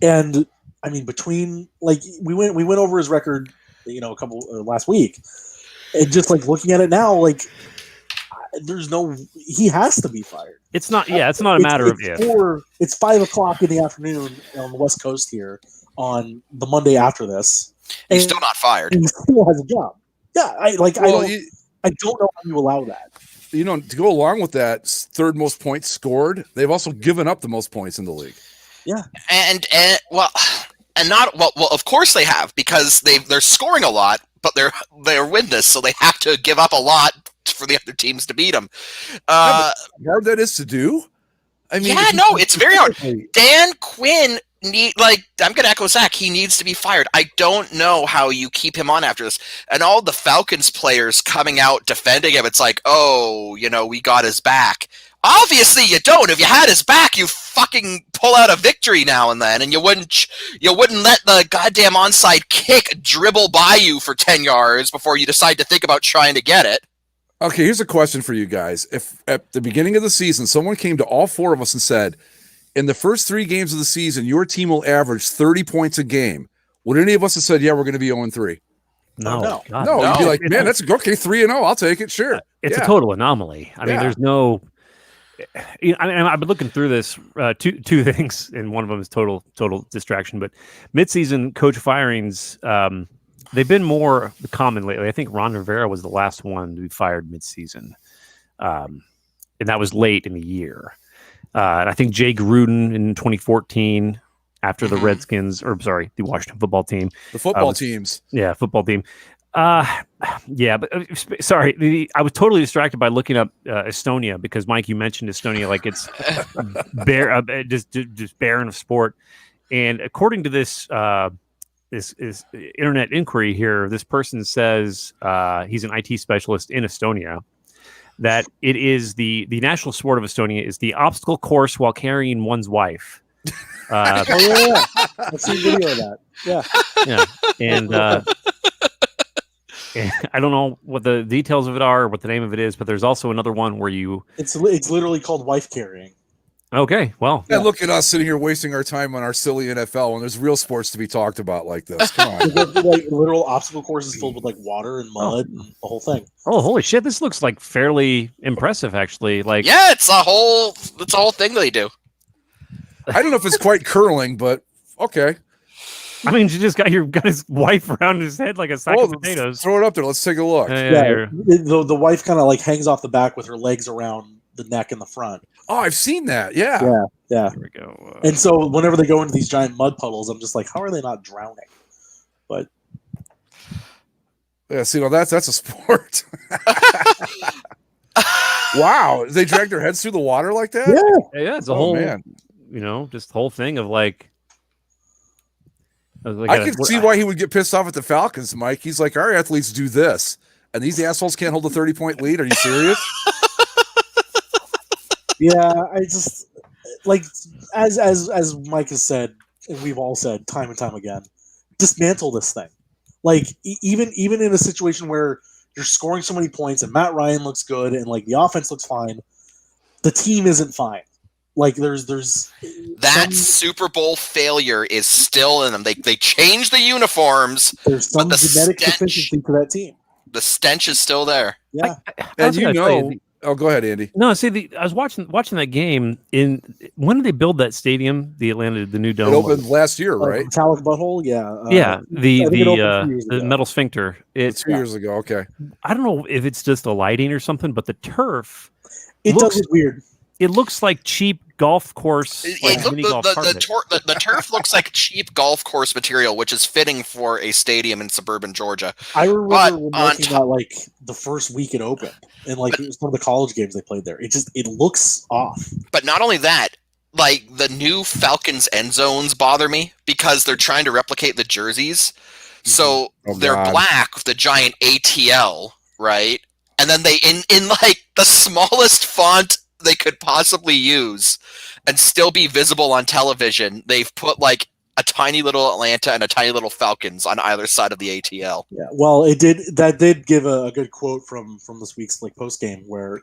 And I mean, between like we went over his record, last week, and just like looking at it now, like he has to be fired. It's not a matter of if. It's 5:00 in the afternoon on the West Coast here on the Monday after this. He's still not fired. He still has a job. Yeah, I don't know how you allow that. To go along with that, third most points scored, they've also given up the most points in the league. Yeah. Of course they have, because they're scoring a lot, but they're winless, so they have to give up a lot for the other teams to beat them. How hard that is to do? I mean, it's very hard. Dan Quinn I'm gonna echo Zach. He needs to be fired. I don't know how you keep him on after this. And all the Falcons players coming out defending him, it's like, we got his back. Obviously you don't. If you had his back, you fucking pull out a victory now and then, and you wouldn't let the goddamn onside kick dribble by you for 10 yards before you decide to think about trying to get it. Okay, here's a question for you guys. If at the beginning of the season someone came to all 4 of us and said, in the first 3 games of the season, your team will average 30 points a game, would any of us have said, yeah, we're going to be 0-3? No. You'd be like, man, that's okay, 3-0, I'll take it, sure. It's a total anomaly. I mean, there's no. I've been looking through this two things, and one of them is total distraction. But midseason coach firings, they've been more common lately. I think Ron Rivera was the last one to be fired midseason, and that was late in the year. And I think Jay Gruden in 2014, after the Redskins, the Washington football team. The football teams. Yeah, football team. But sorry, I was totally distracted by looking up Estonia, because Mike, you mentioned Estonia like it's just barren of sport. And according to this internet inquiry here, this person says he's an IT specialist in Estonia, that it is the national sport of Estonia is the obstacle course while carrying one's wife. I've seen video of that. Yeah, and I don't know what the details of it are, or what the name of it is, but there's also another one where it's literally called wife carrying. Okay, well, look at us sitting here wasting our time on our silly NFL when there's real sports to be talked about like this. Come on. Like literal obstacle courses filled with like water and mud and the whole thing. Oh, holy shit! This looks like fairly impressive, actually. Like, it's a whole thing they do. I don't know if it's quite curling, but okay. I mean, you just got his wife around his head like a sack of potatoes. Throw it up there. Let's take a look. The wife kind of like hangs off the back with her legs around the neck and the front. Oh, I've seen that. Yeah. Here we go. And so whenever they go into these giant mud puddles, I'm just like, how are they not drowning? But yeah, see, that's a sport. Wow, they drag their heads through the water like that? Yeah, it's a whole man. Just the whole thing of like. I can see why he would get pissed off at the Falcons, Mike. He's like, our athletes do this, and these assholes can't hold a 30-point lead. Are you serious? Yeah, I just like as Mike has said, and we've all said time and time again, dismantle this thing. Like even in a situation where you're scoring so many points and Matt Ryan looks good and like the offense looks fine, the team isn't fine. Like there's that Super Bowl failure is still in them. They changed the uniforms. There's some genetic deficiency to that team. The stench is still there. Yeah, go ahead, Andy. No, see, I was watching that game. When did they build that stadium? The new dome. It opened last year, right? Metallic butthole, the metal sphincter. It's 2 years ago. Okay. I don't know if it's just the lighting or something, but the turf does look weird. it looks like cheap golf course, like mini golf carpet. The turf looks like cheap golf course material, which is fitting for a stadium in suburban Georgia. I remember But when on looking at like the first week it opened, and like it was one of the college games they played there. It looks off. But not only that, like the new Falcons end zones bother me because they're trying to replicate the jerseys. So they're God. black with the giant ATL, right? And then they in like the smallest font they could possibly use and still be visible on television, they've put like a tiny little Atlanta and a tiny little Falcons on either side of the ATL. Yeah, well, that did give a good quote from this week's like post game where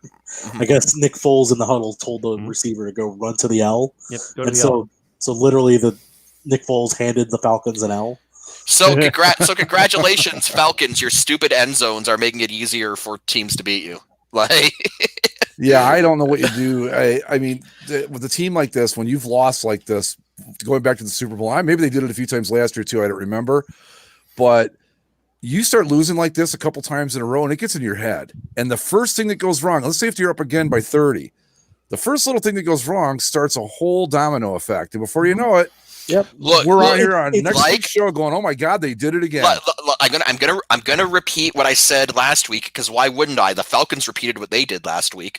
I guess Nick Foles in the huddle told the receiver to go run to the L. Yep, go to And the L. so literally the Nick Foles handed the Falcons an L. So congratulations, Falcons! Your stupid end zones are making it easier for teams to beat you. Like, Yeah, I don't know what you do. I mean, with a team like this, when you've lost like this, going back to the Super Bowl, maybe they did it a few times last year too. I don't remember, but you start losing like this a couple times in a row, and it gets in your head. And the first thing that goes wrong, let's say if you're up again by 30, the first little thing that goes wrong starts a whole domino effect, and before you know it, Yep. look, we're out here on it's next like- week's show going, "Oh my God, they did it again." look, I'm gonna repeat what I said last week because why wouldn't I? The Falcons repeated what they did last week.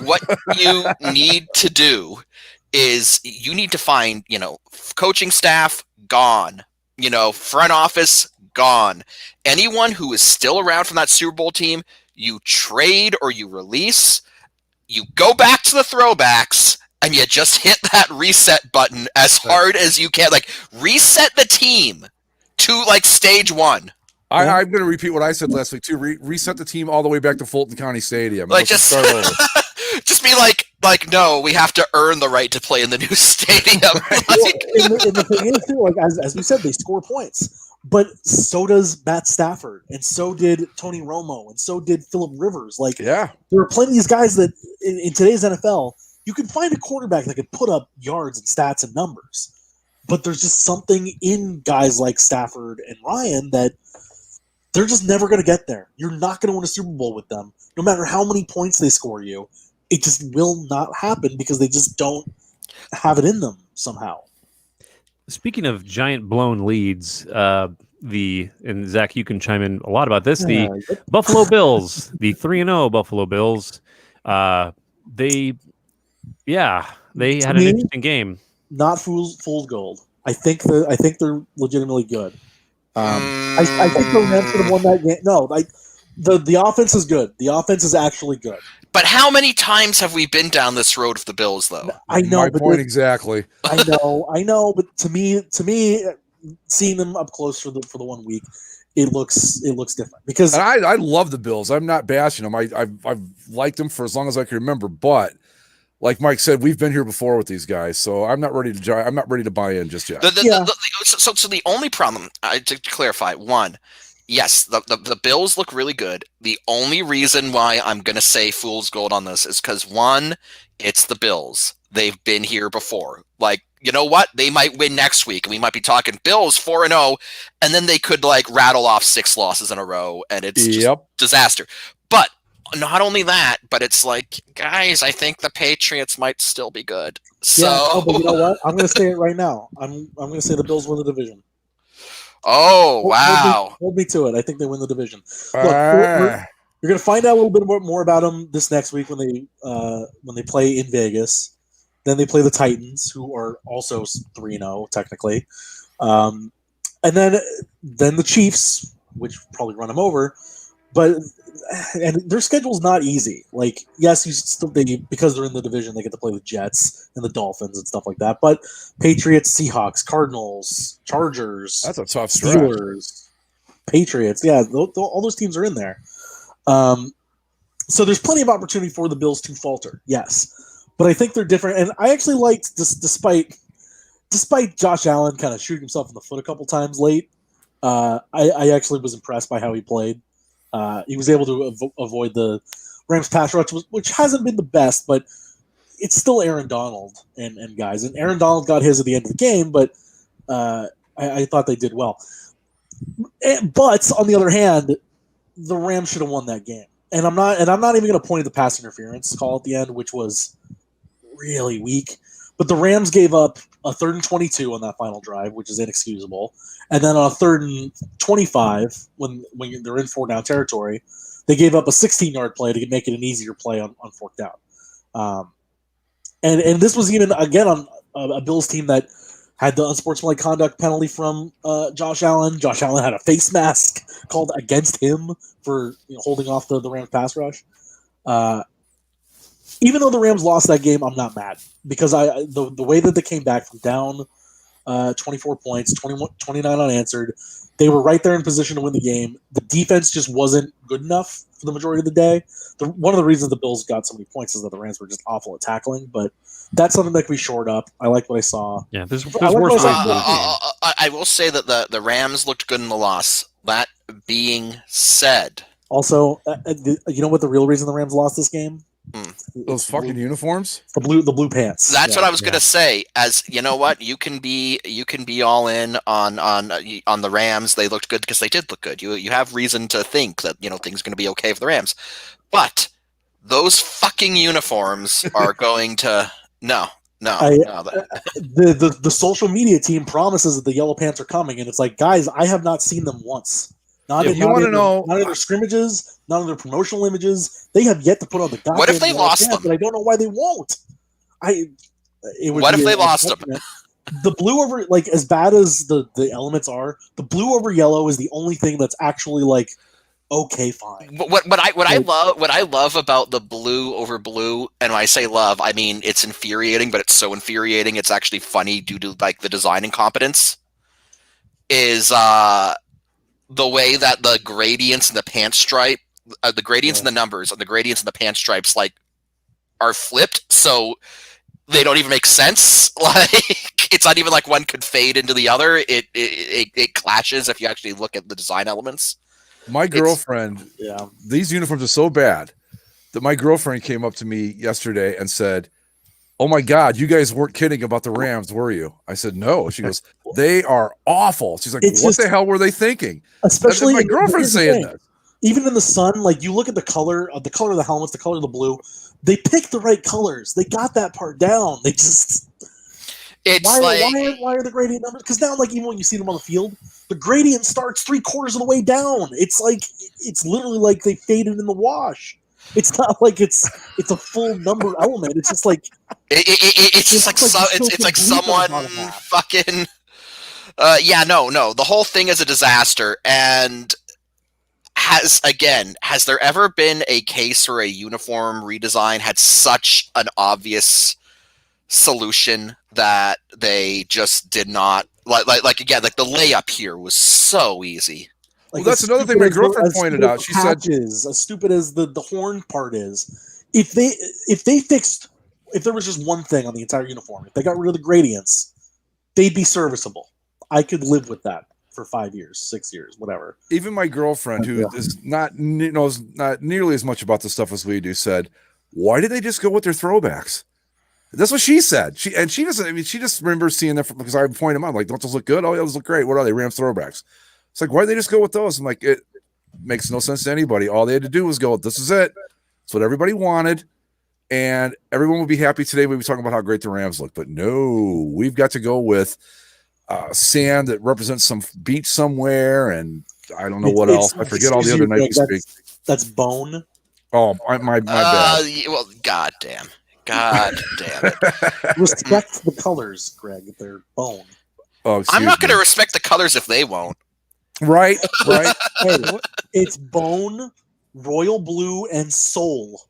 What you need to do is you need to find, coaching staff gone, front office gone. Anyone who is still around from that Super Bowl team, you trade or you release. You go back to the throwbacks. And you just hit that reset button as hard as you can. Like, reset the team to, like, stage one. I'm going to repeat what I said last week too. Reset the team all the way back to Fulton County Stadium. Like, Let's just start over. just be like, no, we have to earn the right to play in the new stadium. Well, and the thing is too, like as we said, they score points, but so does Matt Stafford, and so did Tony Romo, and so did Phillip Rivers. Like, Yeah, there are plenty of these guys that in today's NFL, you can find a quarterback that can put up yards and stats and numbers, but there's just something in guys like Stafford and Ryan that they're just never going to get there. You're not going to win a Super Bowl with them, no matter how many points they score you. It just will not happen because they just don't have it in them somehow. Speaking of giant blown leads, and Zach, you can chime in a lot about this. The Buffalo Bills, the 3-0 Buffalo Bills, they had an interesting game. Not fool's gold. I think they're legitimately good. I think the Rams could have won that game. No, the offense is good. The offense is actually good. But how many times have we been down this road with the Bills, though? I know, my but point exactly. I know, but to me, seeing them up close for the 1 week, it looks different because And I love the Bills. I'm not bashing them. I've liked them for as long as I can remember. But like Mike said, we've been here before with these guys, so I'm not ready to buy in just yet. So the only problem, to clarify, one, yes, the Bills look really good. The only reason why I'm going to say fool's gold on this is because, one, it's the Bills. They've been here before. Like, you know what? They might win next week, and we might be talking Bills 4-0, and then they could, like, rattle off 6 losses in a row, and it's just disaster. But not only that, but it's like, guys, I think the Patriots might still be good. So, but you know what? I'm going to say it right now. I'm going to say the Bills win the division. oh, wow. Hold me to it. I think they win the division. Look, you're going to find out a little bit more about them this next week when they play in Vegas. Then they play the Titans, who are also 3-0 technically, and then the Chiefs, which probably run them over. But and their schedule's not easy. Like, yes, because they're in the division, they get to play the Jets and the Dolphins and stuff like that. But Patriots, Seahawks, Cardinals, Chargers, That's a tough stretch. Steelers, Patriots, all those teams are in there. So there's plenty of opportunity for the Bills to falter, yes. But I think they're different, and I actually liked this, despite Josh Allen kind of shooting himself in the foot a couple times late. I actually was impressed by how he played. He was able to avoid the Rams pass rush, which hasn't been the best, but it's still Aaron Donald and guys. And Aaron Donald got his at the end of the game, but I thought they did well. But on the other hand, the Rams should have won that game. And I'm not even going to point at the pass interference call at the end, which was really weak. But the Rams gave up a 3rd and 22 on that final drive, which is inexcusable. And then on a 3rd and 25, when they're in 4-down territory, they gave up a 16-yard play to make it an easier play on 4th down. And this was even, again, on a Bills team that had the unsportsmanlike conduct penalty from Josh Allen. Josh Allen had a face mask called against him for holding off the Rams pass rush. Even though the Rams lost that game, I'm not mad because the way that they came back from down 24 points, 29 unanswered, they were right there in position to win the game. The defense just wasn't good enough for the majority of the day. One of the reasons the Bills got so many points is that the Rams were just awful at tackling, but that's something that can be shored up. I like what I saw. Yeah, there's I like worse what ways I to lose saw. games. I will say that the Rams looked good in the loss. That being said, Also, you know what the real reason the Rams lost this game? Those fucking uniforms. The blue pants. that's what I was gonna say. As you know, what you can be all in on the Rams. They looked good because they did look good. You have reason to think that things are gonna be okay for the Rams, but those fucking uniforms are going to no. The social media team promises that the yellow pants are coming, and it's like, guys, I have not seen them once. Not in their scrimmages, none of their promotional images. They have yet to put on the goddamn. What if they yellow lost pants, them? And I don't know why they won't. What if they lost them? The blue over, like, as bad as the elements are, the blue over yellow is the only thing that's actually like okay, fine. What I love about the blue over blue, and when I say love, I mean it's infuriating, but it's so infuriating it's actually funny due to like the design incompetence. Is the way that the gradients in the pant stripe, the gradients in the numbers, and the gradients in the pant stripes like are flipped, so they don't even make sense. Like it's not even like one could fade into the other. It clashes if you actually look at the design elements. My girlfriend, these uniforms are so bad that my girlfriend came up to me yesterday and said, "Oh my God, you guys weren't kidding about the Rams, were you?" I said, "No." She goes, "They are awful." She's like, "What the hell were they thinking?" Especially my girlfriend saying that. Even in the sun, like you look at the color of the helmets, the color of the blue. They picked the right colors. They got that part down. They just. Why are the gradient numbers? Because now, like even when you see them on the field, the gradient starts 3/4 of the way down. It's like it's literally like they faded in the wash. It's not like it's a full number element. It's just like it's like someone fucking. No. The whole thing is a disaster. And has there ever been a case where a uniform redesign had such an obvious solution that they just did not like the layup here was so easy. Well, that's another thing my girlfriend pointed out. She said, as stupid as the horn part is, if there was just one thing on the entire uniform, if they got rid of the gradients, they'd be serviceable. I could live with that for 5 years, 6 years, whatever. Even my girlfriend, who is knows not nearly as much about this stuff as we do, said, "Why did they just go with their throwbacks?" That's what she said. She doesn't. I mean, she just remembers seeing them because I point them out. Like, don't those look good? Oh, yeah, those look great. What are they? Rams throwbacks. It's like, why did they just go with those? I'm like, it makes no sense to anybody. All they had to do was go, this is it. It's what everybody wanted. And everyone would be happy today. We'd be talking about how great the Rams look. But no, we've got to go with sand that represents some beach somewhere. And I don't know what else. I forget all the other night we speak. That's bone. Oh, my bad. Well, God damn it. Respect the colors, Greg. They're bone. Oh, I'm not going to respect the colors if they won't. Right. Hey, it's bone, royal blue, and soul.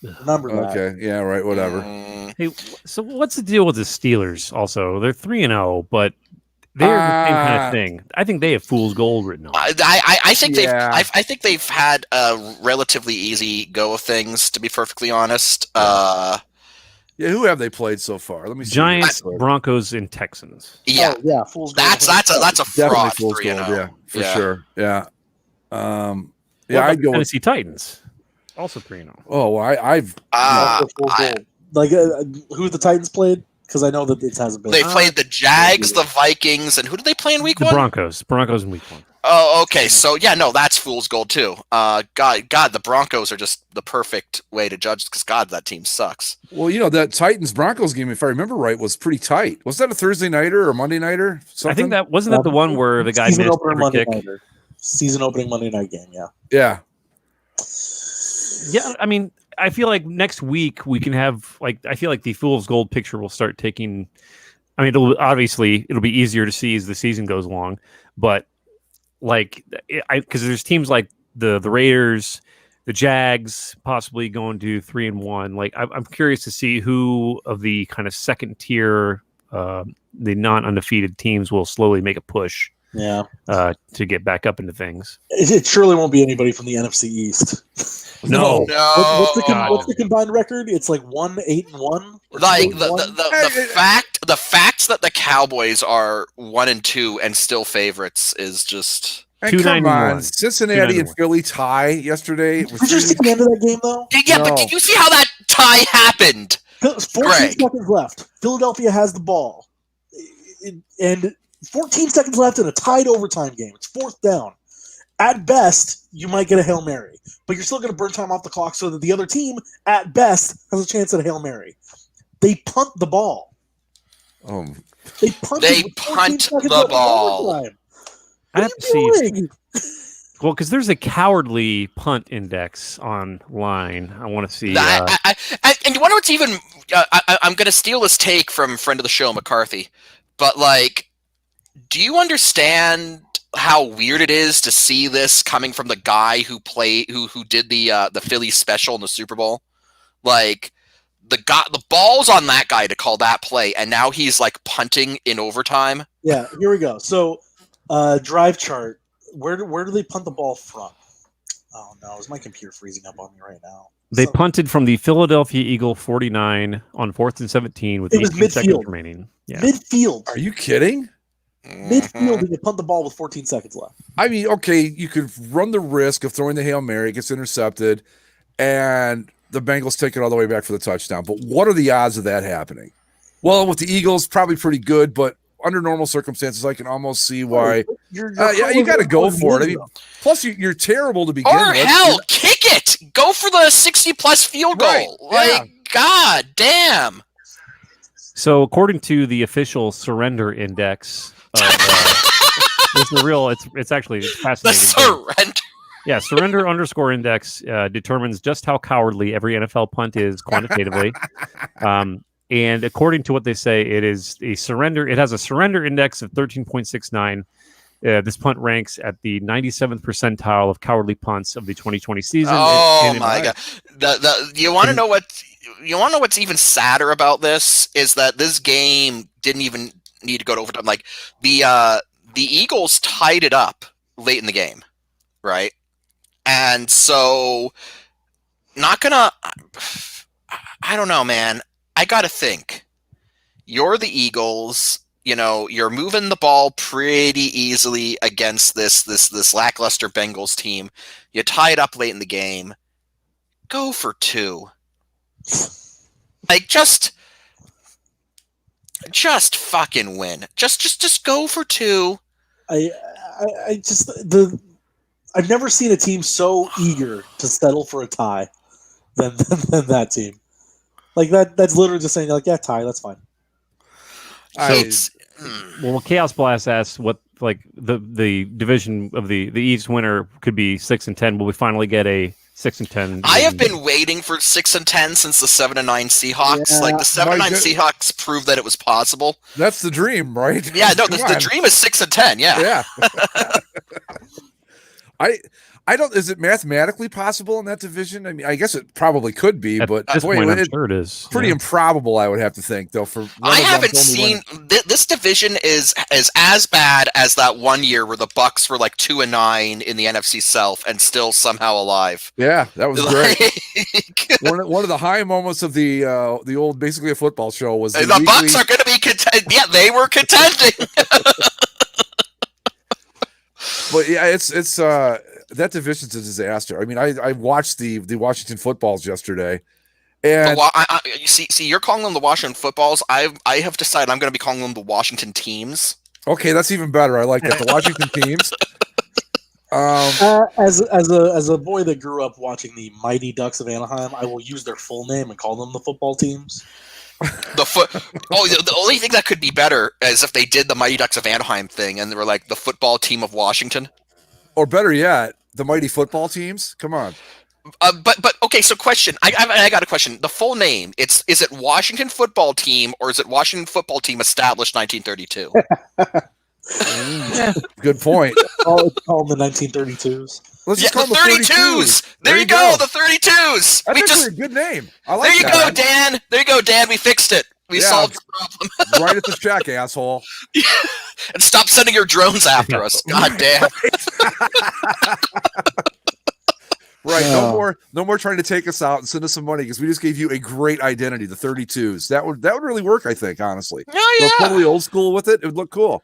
Remember that. Okay. Yeah. Right. Whatever. Hey, so what's the deal with the Steelers? Also, they're 3-0, but they're the same kind of thing. I think they have fool's gold written on. I think they've had a relatively easy go of things. To be perfectly honest. Yeah, who have they played so far? Let me see. Giants, Broncos, and Texans. Yeah, fool's gold. That's a fraud. 3-0. Yeah, for sure. Yeah. I'd go Tennessee Titans. Also 3-0. Oh, well, I've like who the Titans played? Because I know that it hasn't been. They played the Jags, the Vikings, and who did they play in week 1? Broncos in week 1. Oh, okay. So yeah, no, that's fool's gold too. God, the Broncos are just the perfect way to judge because God, that team sucks. Well, that Titans Broncos game, if I remember right, was pretty tight. Was that a Thursday nighter or a Monday nighter? I think that wasn't that the one where the guy Season missed opener every Monday kick. nighter. Season opening Monday night game. Yeah. Yeah. Yeah, I mean, I feel like next week we can have I feel like the fool's gold picture will start taking. I mean, it'll be easier to see as the season goes along, but because there's teams like the Raiders, the Jags, possibly going to 3-1. Like I'm curious to see who of the kind of second tier, the non-undefeated teams will slowly make a push. Yeah. To get back up into things. It surely won't be anybody from the NFC East. No. What's the combined record? It's like 1-8-1. Like the fact that the Cowboys are 1-2 and still favorites is just. And come on, 291. Cincinnati and Philly tie yesterday. Did you see the end of that game though? Yeah, No. but did you see how that tie happened? 14 Greg. seconds left. Philadelphia has the ball, and 14 seconds left in a tied overtime game. It's 4th down. At best, you might get a Hail Mary, but you're still going to burn time off the clock so that the other team, at best, has a chance at a Hail Mary. They punt the ball. They punt the ball. I have to see. Well, because there's a cowardly punt index online. I want to see. And you wonder what's even? I'm going to steal this take from friend of the show McCarthy, but do you understand how weird it is to see this coming from the guy who did the Philly special in the Super Bowl? Like the ball's on that guy to call that play, and now he's punting in overtime. Yeah, here we go. So, drive chart. Where do they punt the ball from? Oh no, is my computer freezing up on me right now? They punted from the Philadelphia Eagle 49 on 4th and 17 with 18 seconds remaining. Yeah. Midfield. Are you kidding? Midfield, and they punt the ball with 14 seconds left. I mean, okay, you could run the risk of throwing the Hail Mary, it gets intercepted, and the Bengals take it all the way back for the touchdown. But what are the odds of that happening? Well, with the Eagles, probably pretty good, but under normal circumstances, I can almost see why. You got to go for it. I mean, plus, you're terrible to begin or with. Hell, kick it. Go for the 60-plus field goal. Right. God damn. So, according to the official surrender index, it's actually fascinating. The surrender. Yeah, surrender underscore index determines just how cowardly every NFL punt is quantitatively. And according to what they say, it has a surrender index of 13.69. This punt ranks at the 97th percentile of cowardly punts of the 2020 season. Oh my god! You want to know what? You want to know what's even sadder about this is that this game didn't even need to go to overtime. Like the Eagles tied it up late in the game, right? And so, I don't know, man. I gotta think. You're the Eagles. You're moving the ball pretty easily against this lackluster Bengals team. You tie it up late in the game. Go for 2. Just fucking win. Just go for 2. I've never seen a team so eager to settle for a tie than that team. That's literally just saying yeah, tie, that's fine. Well, Chaos Blast asks what the division of the East winner could be 6-10. Will we finally get a 6-10? I have been waiting for 6-10 since the 7-9 Seahawks. Yeah, the 7-9 Seahawks proved that it was possible. That's the dream, right? Yeah, no, the dream is 6-10. Yeah. I don't. Is it mathematically possible in that division? I mean, I guess it probably could be, but at this point, I'm sure it is. Pretty improbable, I would have to think, though. I haven't seen this division is as bad as that one year where the Bucks were 2-9 in the NFC South and still somehow alive. Yeah, that was great. one of the high moments of the old basically a football show was the Bucks are going to be contending. Yeah, they were contending. But yeah, it's that division's a disaster. I mean, I watched the Washington footballs yesterday, and you see, you're calling them the Washington footballs. I have decided I'm going to be calling them the Washington teams. Okay, that's even better. I like that. The Washington teams. As a boy that grew up watching the Mighty Ducks of Anaheim, I will use their full name and call them the football teams. The only thing that could be better is if they did the Mighty Ducks of Anaheim thing and they were like the football team of Washington. Or better yet, the mighty football teams. Come on. But okay. So question. I got a question. The full name. Is it Washington Football Team or is it Washington Football Team established 1932? Good point. It's called the 1932s. Let's Yeah, just call the them 32s. There you go. The 32s. That's We actually just a good name. I like there you that. go, Dan. There you go, Dan. We fixed it. We Yeah. solved the problem. Right at the check, asshole. And stop sending your drones after us. God damn. Right. No more trying to take us out and send us some money because we just gave you a great identity, the 32s. That would really work, I think, honestly. Oh Go yeah. totally old school with it. It would look cool.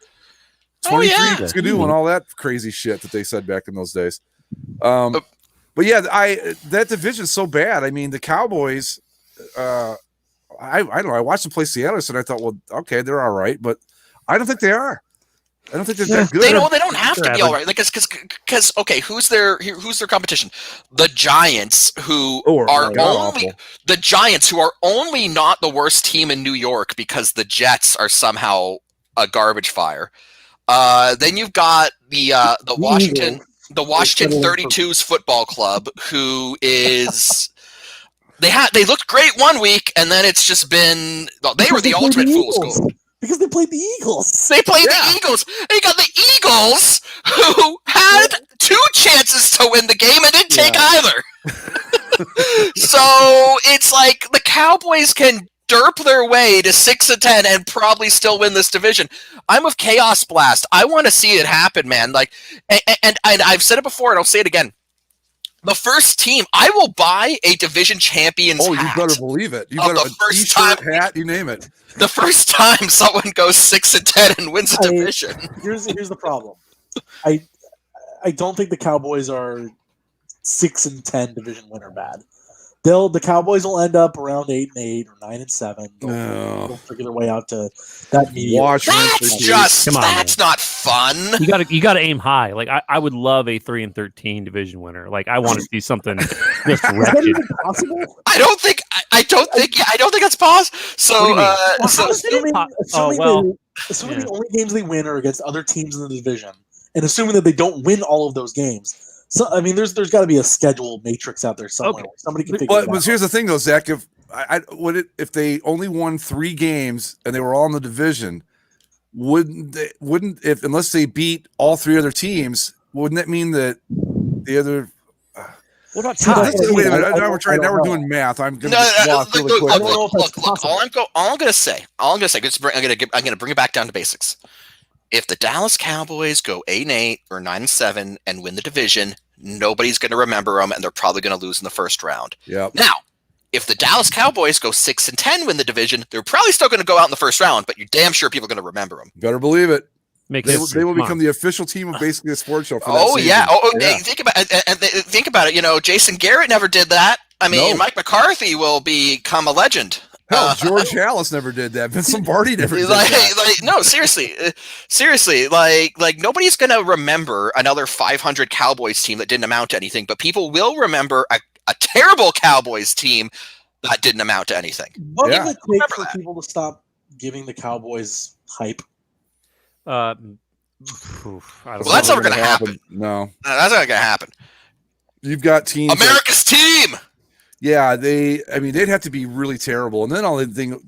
Oh, 23 yeah. Skidoo and all that crazy shit that they said back in those days. But yeah, that division's so bad. I mean, the Cowboys, I don't know. I watched them play Seattle and I thought, well, okay, they're all right, but I don't think they are. I don't think they're that good. They don't have to be all right. Like, because okay, who's their competition? The Giants, who are only the Giants, who are only not the worst team in New York because the Jets are somehow a garbage fire. Then you've got the Washington 32s football club, who is they looked great one week, and then it's just been they were the ultimate fool's gold. Because they played the Eagles. They played the Eagles. And you got the Eagles, who had 2 chances to win the game and didn't take either. So it's like the Cowboys can derp their way to 6-10 and probably still win this division. I'm with Chaos Blast. I want to see it happen, man. Like, and I've said it before, and I'll say it again. The first team, I will buy a division champion's hat. Oh, you better believe it. You of better the first t-shirt, time- hat, you name it. The first time someone goes 6-10 and wins a division. Here's the problem. I don't think the Cowboys are 6-10 division winner bad. The Cowboys will end up around 8-8 or 9-7. They'll figure their way out to that medium. That's not fun. You got to aim high. Like I would love a 3-13 division winner. Like I want to see something just wretched. Possible? I don't think that's possible. So, assuming Yeah. the only games they win are against other teams in the division, and assuming that they don't win all of those games. So I mean, there's got to be a schedule matrix out there somewhere. Okay. Somebody can figure it out. But here's the thing, though, Zach. If they only won 3 games and they were all in the division, unless they beat all 3 other teams, wouldn't that mean that the other? What about Wait a minute. Now we're doing math. I'm going to lost really quick. Look. All I'm going to say. I'm going to bring it back down to basics. If the Dallas Cowboys go 8-8 or 9-7 and win the division, nobody's going to remember them, and they're probably going to lose in the first round. Yep. Now, if the Dallas Cowboys go 6-10, win the division, they're probably still going to go out in the first round, but you're damn sure people are going to remember them. Better believe it. They will become on. the official team of basically a sports show. For Oh that yeah. season. Hey, think about it. You know, Jason Garrett never did that. I mean, Mike McCarthy will become a legend. Hell, George Halas never did that. Vince Lombardi never did that. No, seriously, like nobody's gonna remember another 500 Cowboys team that didn't amount to anything, but people will remember a terrible Cowboys team that didn't amount to anything. What would it take for people to stop giving the Cowboys hype? I don't Well, that's never gonna happen. No, that's not gonna happen. You've got teams. America's team. Yeah, they'd have to be really terrible, and then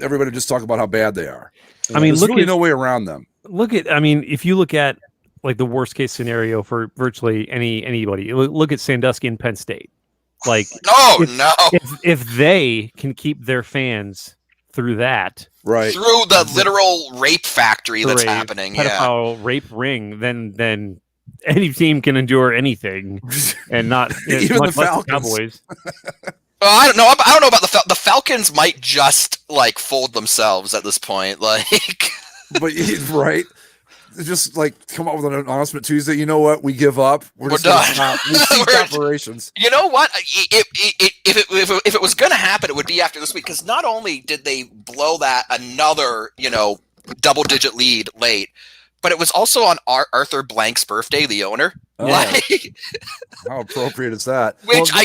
everybody just talk about how bad they are. I mean, there's really no way around them. If you look at like the worst case scenario for virtually anybody, look at Sandusky and Penn State. Like, if they can keep their fans through that, right, through the literal rape factory that's happening, pedophile rape ring, then any team can endure anything, and not even much the less Falcons. the Cowboys. I don't know. I don't know about the Falcons. Might just like fold themselves at this point. Like, but right, just like come up with an announcement Tuesday. You know what? We give up. We're just done. We cease operations. You know what? If it was going to happen, it would be after this week. Because not only did they blow that another double-digit lead late, but it was also on Arthur Blank's birthday, the owner. Oh. Like, How appropriate is that? which I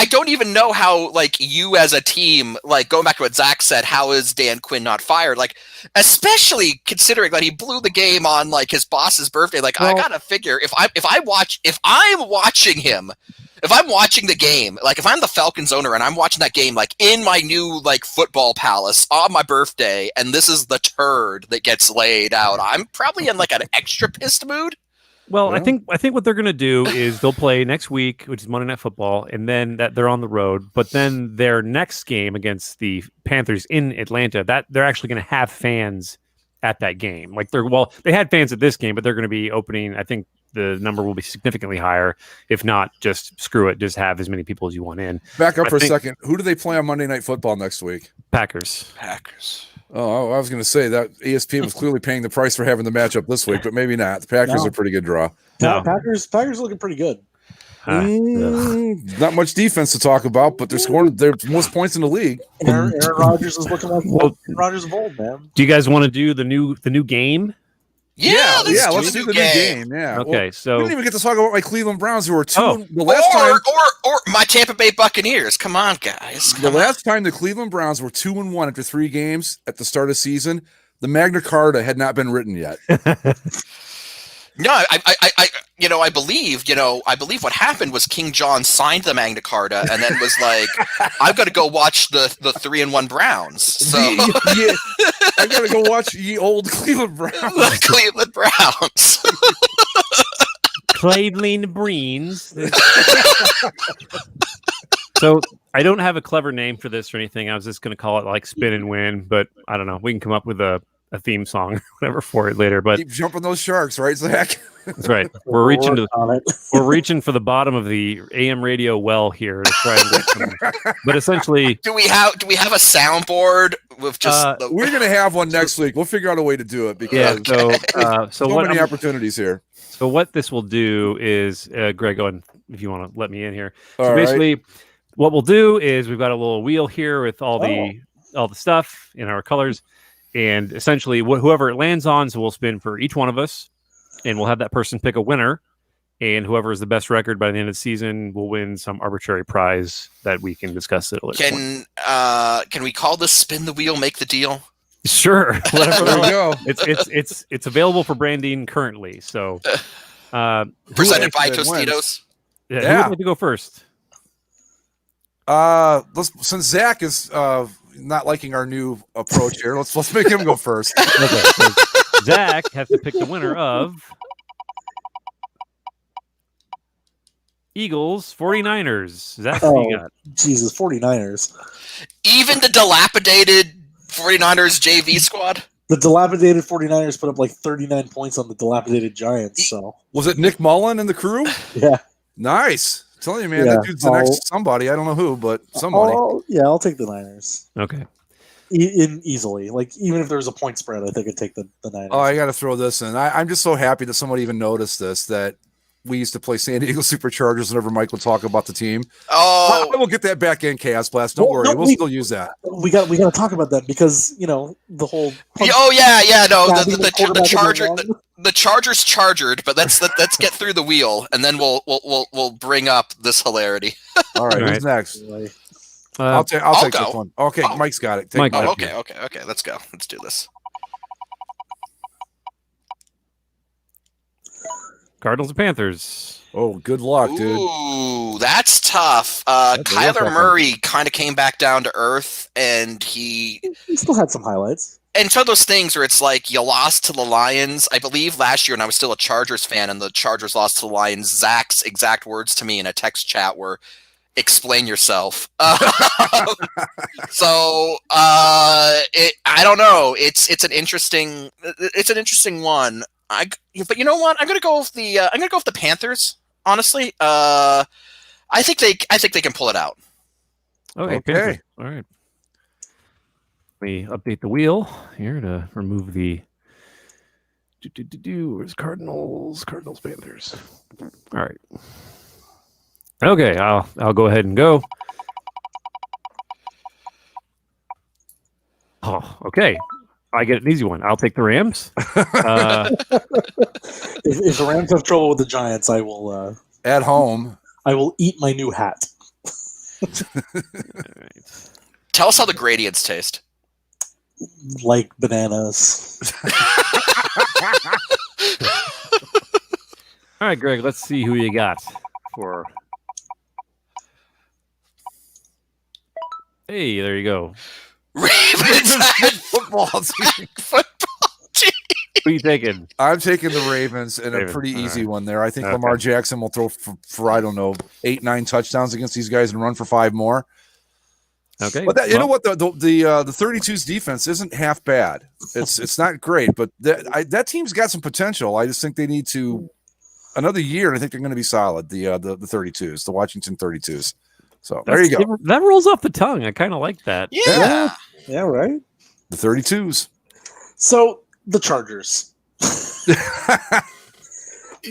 don't even know how, like, you as a team, like, going back to what Zach said, how is Dan Quinn not fired? Like, especially considering that he blew the game on, like, his boss's birthday. Like, I gotta figure if I'm watching him, if I'm watching the game, like, if I'm the Falcons owner and I'm watching that game, like, in my new, like, football palace on my birthday, and this is the turd that gets laid out, I'm probably in, like, an extra pissed mood. Well, Yeah. I think what they're going to do is they'll play next week, which is Monday Night Football, and then that they're on the road. But then their next game against the Panthers in Atlanta, that they're actually going to have fans at that game. Like they had fans at this game, but they're going to be opening. I think the number will be significantly higher. If not, just screw it. Just have as many people as you want in. Back up I for a think- second. Who do they play on Monday Night Football next week? Packers. Oh, I was going to say that ESPN was clearly paying the price for having the matchup this week, but maybe not. The Packers No. are a pretty good draw. No. Packers looking pretty good. Not much defense to talk about, but they're scoring their most points in the league. Aaron Rodgers is looking like Well- Aaron Rodgers of old, man. Do you guys want to do the new game? Let's do the new game. Yeah. Okay, Well, we so didn't even get to talk about my Cleveland Browns, who were two. Oh. The last time, Or my Tampa Bay Buccaneers. Come on, guys. the last time the Cleveland Browns were 2-1 after 3 games at the start of the season, the Magna Carta had not been written yet. No, I believe what happened was King John signed the Magna Carta and then was like, "I've got to go watch the 3-1 Browns." So Yeah, I gotta go watch ye old Cleveland Browns. the Cleveland Browns. Cleveland Browns. So I don't have a clever name for this or anything. I was just going to call it like Spin and Win, but I don't know. We can come up with a theme song, or whatever, for it later. But Keep jumping those sharks, right, Zach? that's right. We're reaching on it. we're reaching for the bottom of the AM radio well here to try and get some. But essentially, do we have a soundboard with just the, We're gonna have one next week. We'll figure out a way to do it yeah. because So so what many I'm- opportunities here. So what this will do is, Greg, go ahead if you want to let me in here. All So right. basically, what we'll do is we've got a little wheel here with all the stuff in our colors, and essentially whoever it lands on, so we'll spin for each one of us, and we'll have that person pick a winner, and whoever is the best record by the end of the season will win some arbitrary prize that we can discuss at a later point. can we call this spin the wheel, make the deal? Sure, whatever. There we go. It's available for branding currently. So, Presented by actually wins? Tostitos. Who Yeah. would like to go first? Since Zach is not liking our new approach here, let's make him go first. Okay, so Zach has to pick the winner of Eagles 49ers. Zach, what do you got? Jesus, 49ers. Even the dilapidated 49ers JV squad. The dilapidated 49ers put up like 39 points on the dilapidated Giants. So, Was it Nick Mullen and the crew? yeah. Nice. I'm telling you, man, Yeah. that dude's the next somebody. I don't know who, but somebody. I'll take the Niners. Okay. Easily. Like, even if there was a point spread, I think I'd take the Niners. Oh, I got to throw this in. I'm just so happy that somebody even noticed this, that we used to play San Diego Superchargers whenever Mike would talk about the team. Oh, I will get that back in Chaos Blast. Don't Well, worry. no, We'll still use that. We got to talk about that because, the whole no, the Chargers chargered, but let's get through the wheel, and then we'll bring up this hilarity. All right, All who's next? I'll I'll take go. this one. Okay, Oh. Mike's got it. Take Mike, Mike. Oh, okay, let's go. Let's do this. Cardinals or Panthers. Oh, good luck, dude. Ooh, that's tough. That's a real tough Kyler one. Murray kind of came back down to earth, and he still had some highlights. and some of those things where it's like you lost to the Lions. I believe last year, and I was still a Chargers fan, and the Chargers lost to the Lions. Zach's exact words to me in a text chat were, "Explain yourself." So I don't know. It's an interesting one. But you know what? I'm gonna go with the Panthers. Honestly, I think they can pull it out. Okay. Panthers. All right. Let me update the wheel here to remove the. Where's Cardinals? Cardinals, Panthers. All right. Okay, I'll go ahead and go. Oh, okay. I get an easy one. I'll take the Rams. If the Rams have trouble with the Giants, I will. At home. I will eat my new hat. Tell us how the gradients taste. Like bananas. All right, Greg. Let's see who you got for. Hey, there you go. Ravens had Football team. football team. Who are you taking? I'm taking the Ravens in a Ravens, pretty all easy right. one there. I think Okay. Lamar Jackson will throw for I don't know 8-9 touchdowns against these guys and run for 5 more. Okay. But that, you well, know what, the 32's defense isn't half bad. It's not great, but that team's got some potential. I just think they need to another year, and I think they're going to be solid. The 32's, the Washington 32's. So there you go. That rolls off the tongue. I kind of like that. Yeah. Yeah, right. The 32's. So the Chargers.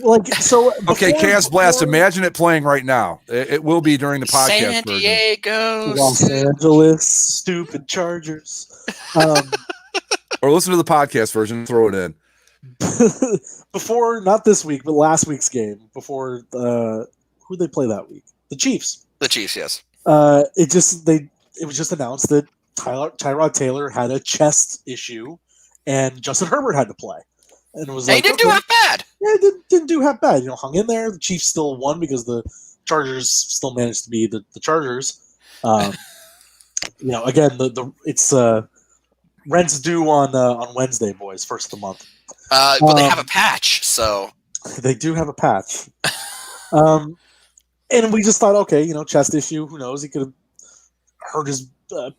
Like so. Okay, before- Chaos Blast. before Imagine it playing right now. It will be during the podcast San version. Diego. Los Angeles, stupid Chargers. Or listen to the podcast version and throw it in. Before, not this week, but last week's game. Before who they play that week? The Chiefs. The Chiefs, yes. It was just announced that Tyrod Taylor had a chest issue, and Justin Herbert had to play. And it was They like, didn't do okay. half bad. Yeah, it didn't do half bad. Hung in there. The Chiefs still won because the Chargers still managed to be the Chargers. Again, it's rent's due on Wednesday, boys. First of the month. But they have a patch, so They do have a patch. And we just thought, okay, chest issue. Who knows? He could have hurt his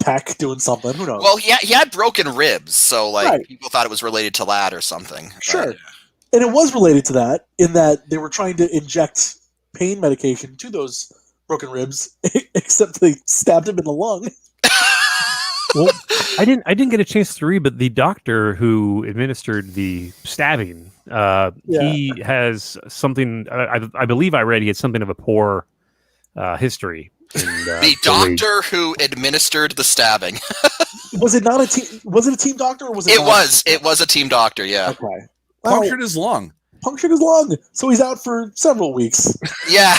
pec doing something. Who knows? well, he had broken ribs, so Right. people thought it was related to that or something. Sure. And it was related to that in that they were trying to inject pain medication to those broken ribs, except they stabbed him in the lung. Well, I didn't get a chance to read, but the doctor who administered the stabbing, he has something. I believe I read he had something of a poor history. The doctor who administered the stabbing. Was it not a team? Was it a team doctor or was it? It was a team doctor, yeah. Okay. Well, Punctured his lung. punctured his lung, so he's out for several weeks. Yeah.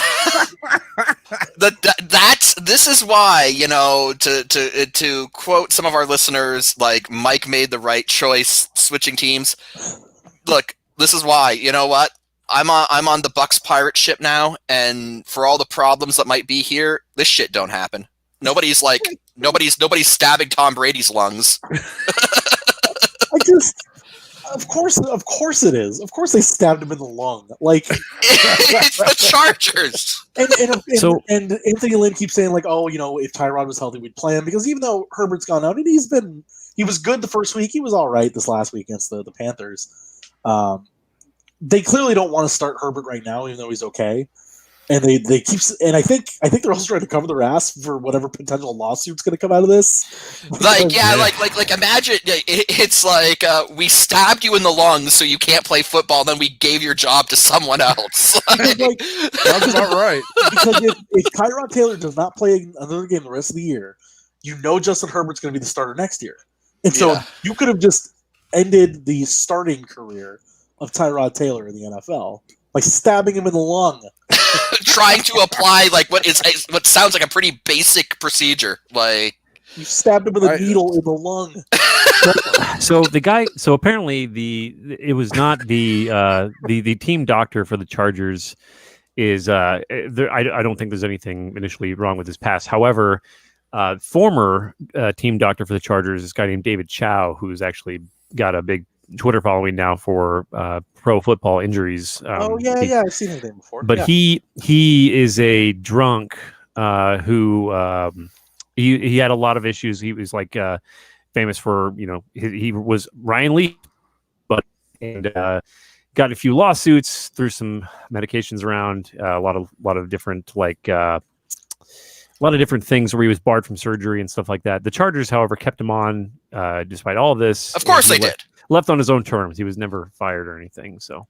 This is why, to quote some of our listeners, like Mike made the right choice switching teams. Look, this is why. You know what? I'm on the Bucks pirate ship now, and for all the problems that might be here, this shit don't happen. Nobody's stabbing Tom Brady's lungs. Of course it is. Of course they stabbed him in the lung. Like It's the Chargers. and Anthony Lynn keeps saying like, oh, if Tyrod was healthy, we'd play him because even though Herbert's gone out and he was good the first week, he was all right this last week against the Panthers. They clearly don't want to start Herbert right now, even though he's okay. And they keep, and I think they're also trying to cover their ass for whatever potential lawsuit's going to come out of this. Like imagine it's like we stabbed you in the lungs, so you can't play football. Then we gave your job to someone else. Sounds about right. Because if Tyrod Taylor does not play another game the rest of the year, Justin Herbert's going to be the starter next year, and so you could have just ended the starting career of Tyrod Taylor in the NFL by stabbing him in the lung. Trying to apply what sounds like a pretty basic procedure. Like You stabbed him with a needle in the lung. So apparently it was not the team doctor for the Chargers is I don't think there's anything initially wrong with his past. However, former team doctor for the Chargers is a guy named David Chow, who's actually got a big Twitter following now for pro football injuries. I've seen his name before. But he is a drunk who he had a lot of issues. He was like famous for he was Ryan Lee, and got a few lawsuits, threw some medications around, a lot of different a lot of different things where he was barred from surgery and stuff like that. The Chargers, however, kept him on despite all of this. Of course they did. Left on his own terms. He was never fired or anything. So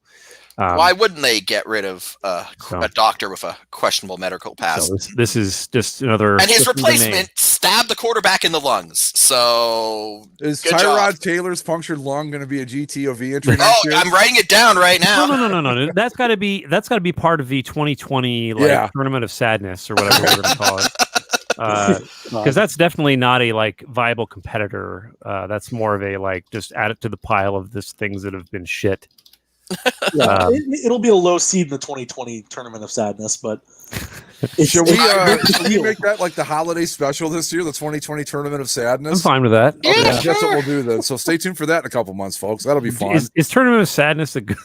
why wouldn't they get rid of a doctor with a questionable medical past? So this is just another. And his replacement stab the quarterback in the lungs. So Is good Tyrod job. Taylor's punctured lung going to be a GTOV entry Oh, next year? I'm writing it down right now. No. That's got to be part of the 2020 tournament of sadness or whatever we're going to call it. Because that's definitely not a viable competitor. That's more of a just add it to the pile of this things that have been shit. Yeah, it'll be a low seed in the 2020 tournament of sadness, but Should we make that like the holiday special this year, the 2020 tournament of sadness? I'm fine with that. Yeah, Okay, sure. that's what we'll do then. So stay tuned for that in a couple months, folks. That'll be fun. Is tournament of sadness a good?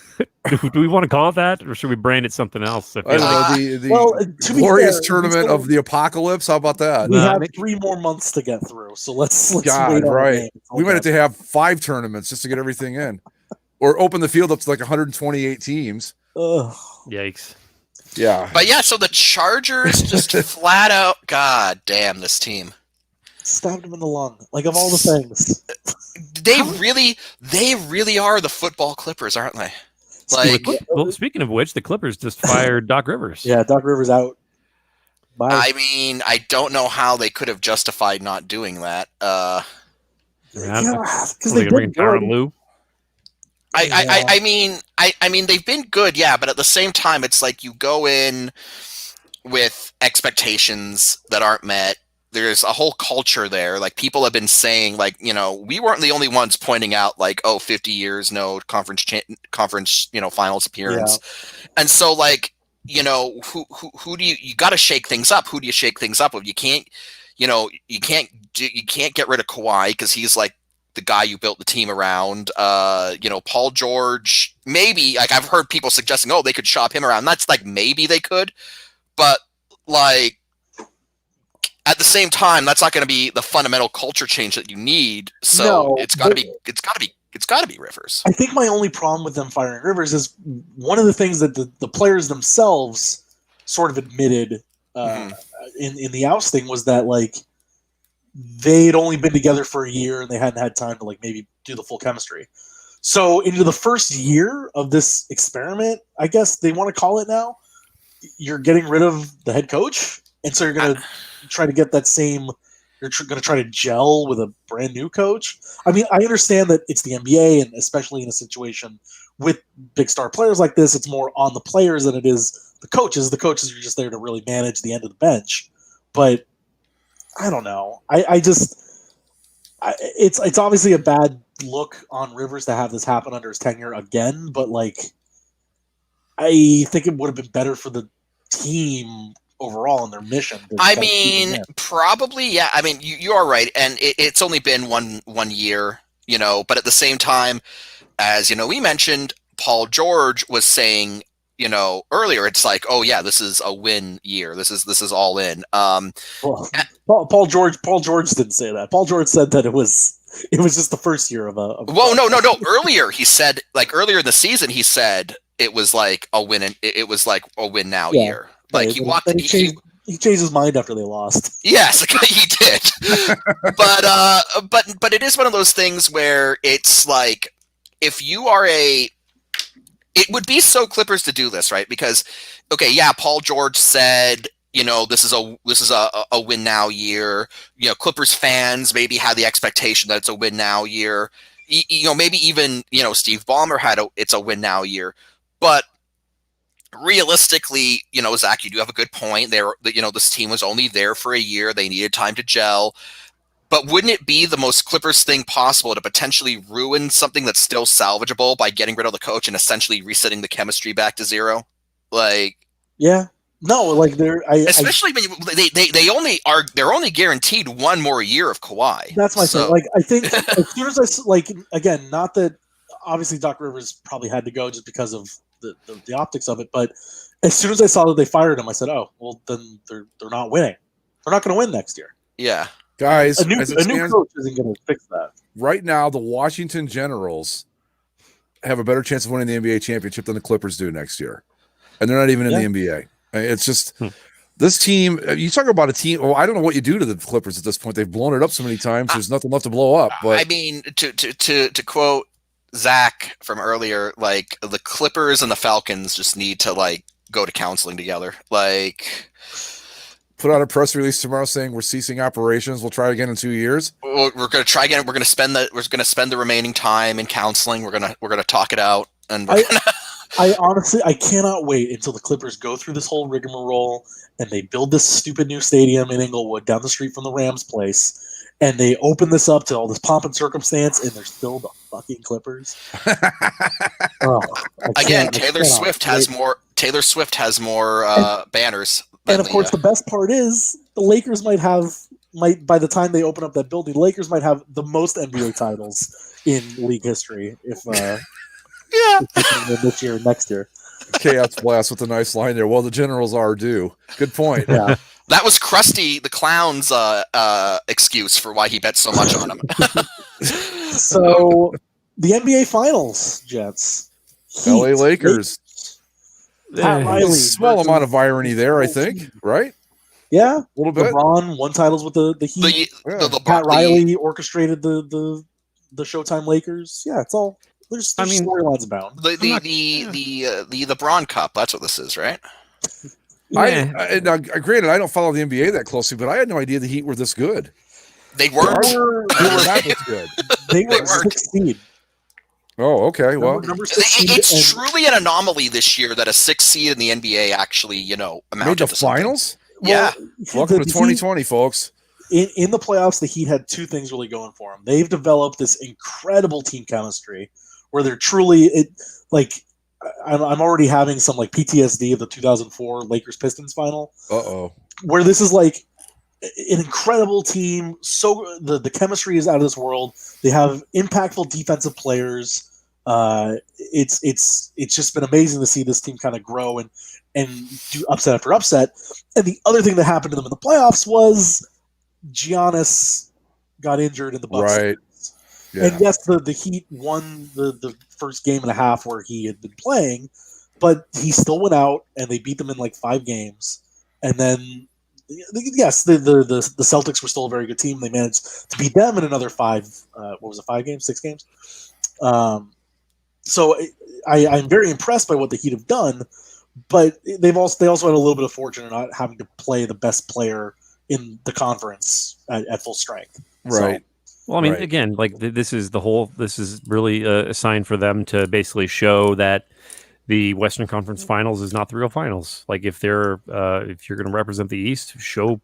Do we want to call it that, or should we brand it something else? I don't know, the to be glorious fair, tournament of the apocalypse. How about that? we have make- 3 more months to get through, so let's God, wait on right. the game. We might have to have 5 tournaments just to get everything in, or open the field up to 128 teams. Ugh. Yikes! Yeah. But yeah, so the Chargers just flat out, god damn this team. Stabbed him in the lung. Like, of all the things. They really are the football Clippers, aren't they? Like, Well, speaking of which, the Clippers just fired Doc Rivers. Yeah, Doc Rivers out. Bye. I mean, I don't know how they could have justified not doing that. Because They they bring did Tyronn good. Lue. I mean, they've been good, yeah, but at the same time, it's like you go in with expectations that aren't met. There's a whole culture there. Like, people have been saying, we weren't the only ones pointing out, 50 years, no conference, finals appearance. Yeah. And so, who do you got to shake things up? Who do you shake things up with? You can't get rid of Kawhi because he's the guy you built the team around. Paul George, maybe, I've heard people suggesting, they could shop him around. That's maybe they could, but at the same time, that's not going to be the fundamental culture change that you need. So No, it's got to be Rivers. I think my only problem with them firing Rivers is one of the things that the players themselves sort of admitted in the ousting was that they'd only been together for a year and they hadn't had time to maybe do the full chemistry. So into the first year of this experiment, I guess they want to call it now, you're getting rid of the head coach, and so you're going to try to get that same. You're going to try to gel with a brand new coach. I mean, I understand that it's the NBA, and especially in a situation with big star players like this, it's more on the players than it is the coaches. The coaches are just there to really manage the end of the bench. But I don't know. It's obviously a bad look on Rivers to have this happen under his tenure again. But I think it would have been better for the team overall in their mission. I mean, probably, yeah. I mean, you are right, and it's only been one year, But at the same time, as we mentioned, Paul George was saying, earlier, it's this is a win year. This is all in. Paul George didn't say that. Paul George said that it was just the first year of a. Whoa, no. Earlier, he said, earlier in the season, he said it was a win, and it was a win now year. He walked. He changed his mind after they lost. Yes, he did. but it is one of those things where it's if you are it would be so Clippers to do this, right? Because, Paul George said, this is a win now year. Clippers fans maybe had the expectation that it's a win now year. Maybe even Steve Ballmer had it's a win now year, but realistically, Zach, you do have a good point there. This team was only there for a year. They needed time to gel. But wouldn't it be the most Clippers thing possible to potentially ruin something that's still salvageable by getting rid of the coach and essentially resetting the chemistry back to zero? Yeah. No, especially when they're only guaranteed one more year of Kawhi. That's my thing. I think as soon as again, not that obviously Doc Rivers probably had to go just because of the optics of it, but as soon as I saw that they fired him, I said, "Oh, well, then they're not winning. They're not going to win next year." Yeah, guys, a new coach isn't going to fix that. Right now, the Washington Generals have a better chance of winning the NBA championship than the Clippers do next year, and they're not even in the NBA. It's just this team. You talk about a team. Well, I don't know what you do to the Clippers at this point. They've blown it up so many times. There's nothing left to blow up. But I mean, to quote Zach from earlier, the Clippers and the Falcons just need to go to counseling together. put out a press release tomorrow saying we're ceasing operations. We'll try again in 2 years. We're going to try again. We're going to spend the remaining time in counseling. We're going to talk it out, and I honestly cannot wait until the Clippers go through this whole rigmarole and they build this stupid new stadium in Inglewood down the street from the Rams place, and they open this up to all this pomp and circumstance, and they're still the fucking Clippers. Again, Taylor Swift has more banners. And of course, the best part is the Lakers might by the time they open up that building, the Lakers might have the most NBA titles in league history if this year or next year. Chaos Blast with a nice line there. Well, the Generals are due. Good point. Yeah. That was Krusty the Clown's excuse for why he bet so much on him. So, the NBA Finals, Jets. LA Lakers. Pat Riley. Small amount of irony there, I think. Right? Yeah. A little bit. LeBron won titles with the Heat. Pat Riley orchestrated the Showtime Lakers. Yeah, it's all. There's storylines abound. The LeBron Cup. That's what this is, right? Yeah. Now, granted, I don't follow the NBA that closely, but I had no idea the Heat were this good. They weren't. They were not this good. They were 6th seed. Oh, okay. Well, it's truly an anomaly this year that a 6th seed in the NBA actually, amounted made the to something. finals. Yeah. Welcome to 2020, folks. In the playoffs, the Heat had two things really going for them. They've developed this incredible team chemistry where they're truly I'm already having some PTSD of the 2004 Lakers Pistons final. Where this is an incredible team. So the chemistry is out of this world. They have impactful defensive players. It's just been amazing to see this team kind of grow and do upset after upset. And the other thing that happened to them in the playoffs was Giannis got injured in the Bucks. Right. Yeah. And yes, the Heat won the first game and a half where he had been playing, but he still went out and they beat them in 5 games. And then, yes, the Celtics were still a very good team. They managed to beat them in another 5. 5 games, 6 games. So I'm very impressed by what the Heat have done, but they also had a little bit of fortune in not having to play the best player in the conference at full strength. Right. So, well, I mean, again, this is really a sign for them to basically show that the Western Conference Finals is not the real finals. If you're going to represent the East,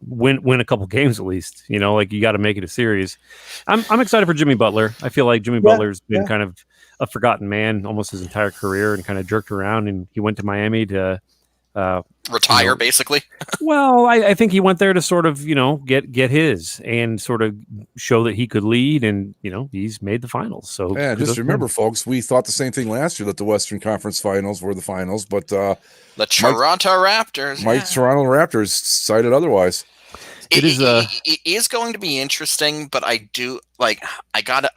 win a couple games at least. You got to make it a series. I'm excited for Jimmy Butler. I feel like Jimmy Butler's been kind of a forgotten man almost his entire career and kind of jerked around. And he went to Miami to retire, basically. Well, I think he went there to sort of get his and sort of show that he could lead, and he's made the finals. So yeah, just remember, folks, we thought the same thing last year that the Western Conference Finals were the finals, but the Toronto Raptors, Toronto Raptors cited otherwise. It is going to be interesting, but I do I gotta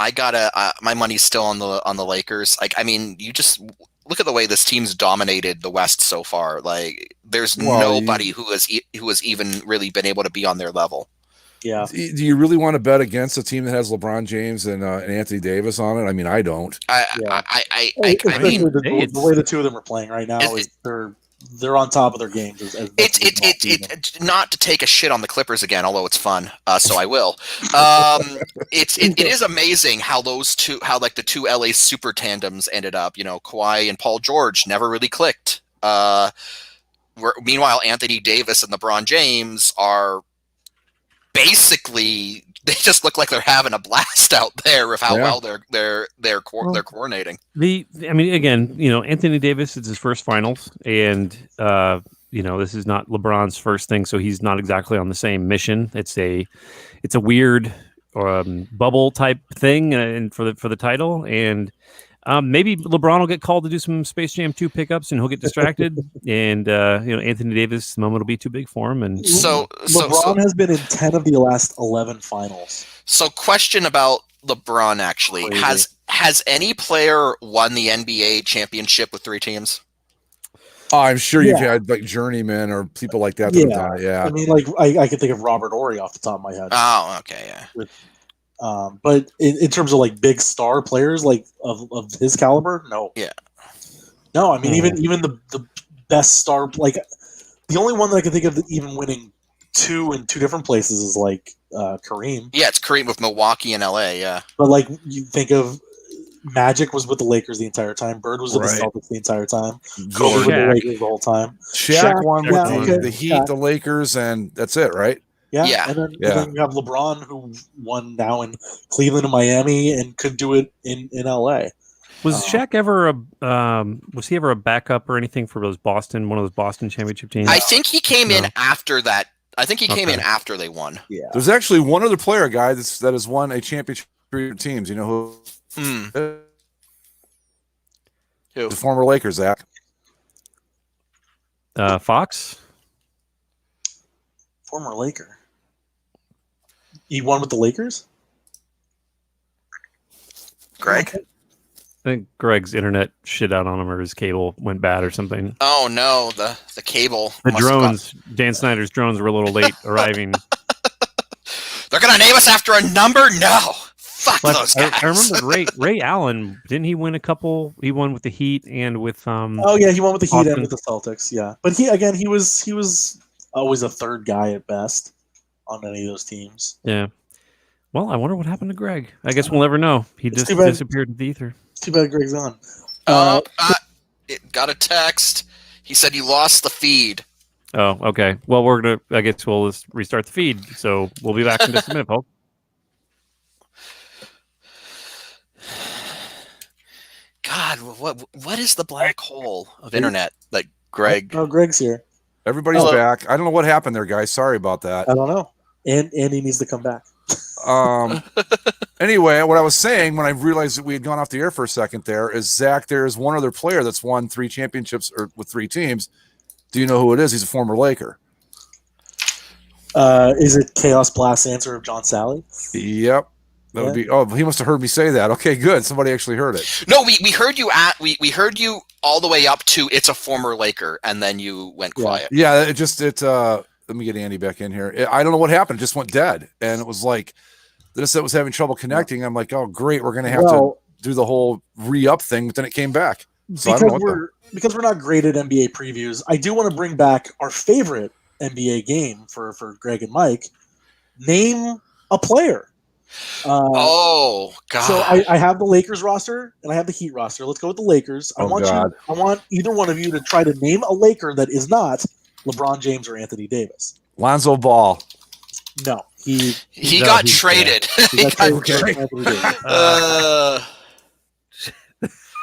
my money's still on the Lakers. You just look at the way this team's dominated the West so far. There's nobody who has even really been able to be on their level. Yeah. Do you really want to bet against a team that has LeBron James and Anthony Davis on it? I mean, I don't. The way the two of them are playing right now is they're on top of their games. It's not to take a shit on the Clippers again, although it's fun, so I will. It is amazing how the two LA super tandems ended up. Kawhi and Paul George never really clicked. Meanwhile, Anthony Davis and LeBron James are basically, they just look like they're having a blast out there with how well they're coordinating. Again, Anthony Davis, it's his first finals, and this is not LeBron's first thing, so he's not exactly on the same mission. It's a weird bubble type thing, and for the title, and maybe LeBron will get called to do some Space Jam 2 pickups, and he'll get distracted, and Anthony Davis, the moment will be too big for him. And so LeBron has been in 10 of the last 11 finals. So, question about LeBron actually: has any player won the NBA championship with 3 teams? I'm sure you've had journeymen or people like that. I mean, I can think of Robert Horry off the top of my head. Oh, okay, yeah. But in terms of big star players of his caliber, no. Yeah. No, I mean even the best star, the only one that I can think of even winning two in two different places is like Kareem. Yeah, it's Kareem with Milwaukee and LA. Yeah. But like you think of Magic was with the Lakers the entire time. Bird was with Right. the Celtics the entire time. Kobe with the Shaq. Lakers the whole time. Shaq won with yeah, the, okay. the Heat, Yeah. the Lakers, and that's it, right? Yeah. Yeah. And then you have LeBron who won now in Cleveland and Miami and could do it in LA. Was Shaq ever was he ever a backup or anything for one of those Boston championship teams? I think he came in No. after that. I think he came in Okay. after they won. Yeah. There's actually one other player, guy, that has won a championship for your teams. You know who? Hmm. Who? The former Lakers, Zach. Fox? Former Laker. He won with the Lakers? Greg? I think Greg's internet shit out on him, or his cable went bad or something. Oh no, the cable. The must have gone- drones, Dan Snyder's drones were a little late arriving. They're gonna name us after a number? No. Fuck But those guys. I remember Ray Allen, didn't he win a couple? He won with the Heat and with Oh yeah, he won with the Heat Boston. and with the Celtics. Yeah, but he was always a third guy at best on any of those teams. yeah. Well, I wonder what happened to Greg. I guess we'll never know. He It's just too bad. disappeared into the ether. Too bad Greg's on. It got a text. He said he lost the feed. Oh, okay. Well, I guess we'll just restart the feed. So we'll be back in just a minute, folks. God, what is the black hole of internet? Like Greg. Oh, Greg's here. Everybody's Hello. back. I don't know what happened there, guys. Sorry about that. I don't know. And he needs to come back. Anyway, what I was saying when I realized that we had gone off the air for a second there is, Zach, there is one other player that's won 3 championships or with 3 teams. Do you know who it is? He's a former Laker. Is it Chaos Blast answer of John Sally? Yep. That would be. Oh, he must have heard me say that. Okay, good. Somebody actually heard it. No, we heard you we heard you all the way up to it's a former Laker, and then you went quiet. Yeah, let me get Andy back in here. I don't know what happened. It just went dead. And it was like this that was having trouble connecting. I'm like, oh great, we're gonna have to do the whole re-up thing, but then it came back. So I don't know because we're not great at NBA previews, I do want to bring back our favorite NBA game for Greg and Mike. Name a player. Oh God! So I have the Lakers roster and I have the Heat roster. Let's go with the Lakers. I want either one of you to try to name a Laker that is not LeBron James or Anthony Davis. Lonzo Ball. No, he got traded. He got traded for Anthony Davis.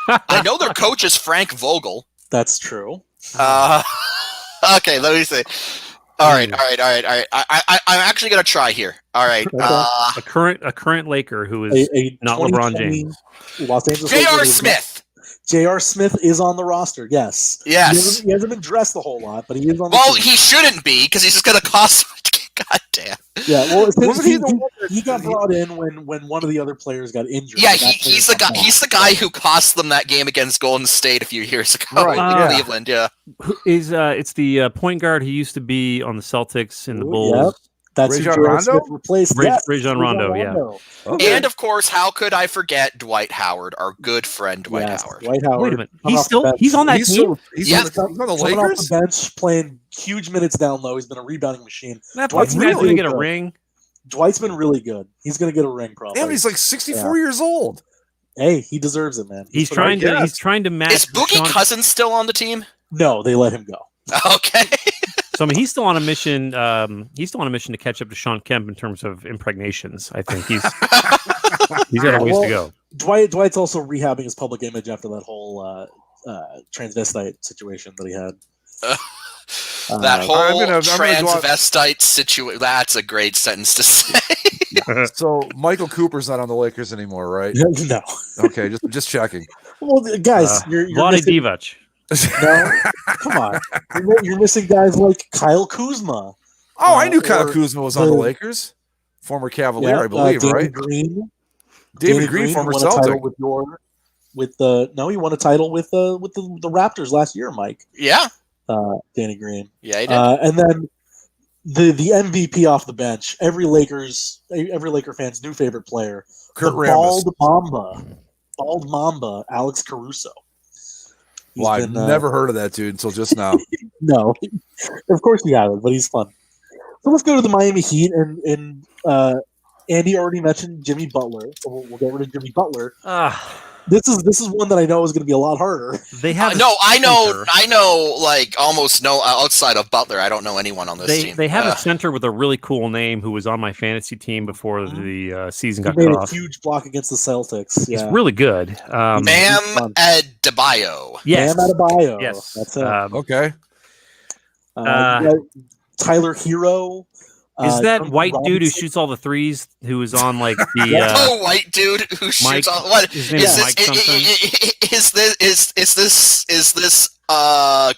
I know their coach is Frank Vogel. That's true. Okay, let me see. All right. I'm actually gonna try here. All right. A current Laker who is not LeBron James. Los Angeles J.R. Lakers Smith. J.R. Smith is on the roster. Yes. Yes. He hasn't been dressed a whole lot, but he is on the Well, team. he shouldn't be because he's just gonna cost. God damn. Yeah, well, Wasn't he the one he got brought in when one of the other players got injured. Yeah, and that he's player the guy. got He's the guy who cost them that game against Golden State a few years ago Right, in yeah. Cleveland. Yeah. It's the point guard who used to be on the Celtics and the Bulls. Yep. That's who Rajon J.R. Rondo? Smith replaced. Yes, Rajon Rondo, yeah. Okay. And of course, how could I forget Dwight Howard, our good friend Dwight Yes, Howard? Dwight Howard. Wait a minute. coming off the bench. He's on that he's team? he's Yeah. on the Coming off Lakers. the bench, playing huge minutes down low. He's been a rebounding machine. That's Dwight's why he's really gonna get a good. ring. Dwight's been really good. He's going to get a ring probably. Damn, he's like 64 years old. Hey, he deserves it, man. He's put trying up- to. He's trying to match. Is Boogie Sean- Cousins still on the team? No, they let him go. Okay. So I mean, he's still on a mission. He's still on a mission to catch up to Sean Kemp in terms of impregnations. I think he's got a ways to go. Dwight's also rehabbing his public image after that whole transvestite situation that he had. That whole I'm gonna go out- transvestite situation. That's a great sentence to say. So Michael Cooper's not on the Lakers anymore, right? No. Okay, just checking. Well, guys, you're Vlade missing, Divac. no, come on. You're missing guys like Kyle Kuzma. Oh, I knew Kyle or Kuzma was on the the- Lakers. Former Cavalier, I believe, Danny right? Green. David Danny Green, former won a title Celtic. he won a title with the Raptors last year, Mike. Yeah. Danny Green. Yeah, he did. And then the MVP off the bench. Every Laker fan's new favorite player, Kurt the Rambis. bald Mamba, Alex Caruso. He's Well, I've been, never heard of that dude until just now. No, of course you haven't, but he's fun. let's go to the Miami Heat, and Andy already mentioned Jimmy Butler, so we'll get rid of Jimmy Butler. This is one that I know is going to be a lot harder. They have I know, like almost no outside of Butler. I don't know anyone on this team. They have a center with a really cool name who was on my fantasy team before the season got He made cut a off. huge block against the Celtics. He's Yeah. really good. Bam Adebayo. Yes. Bam Adebayo. Yes. That's it. Okay. You got Tyler Hero. Is that Duncan white dude who Robinson. shoots all the threes who was on like the Oh, white dude who shoots Mike- on what his is name is this? Mike something? Is this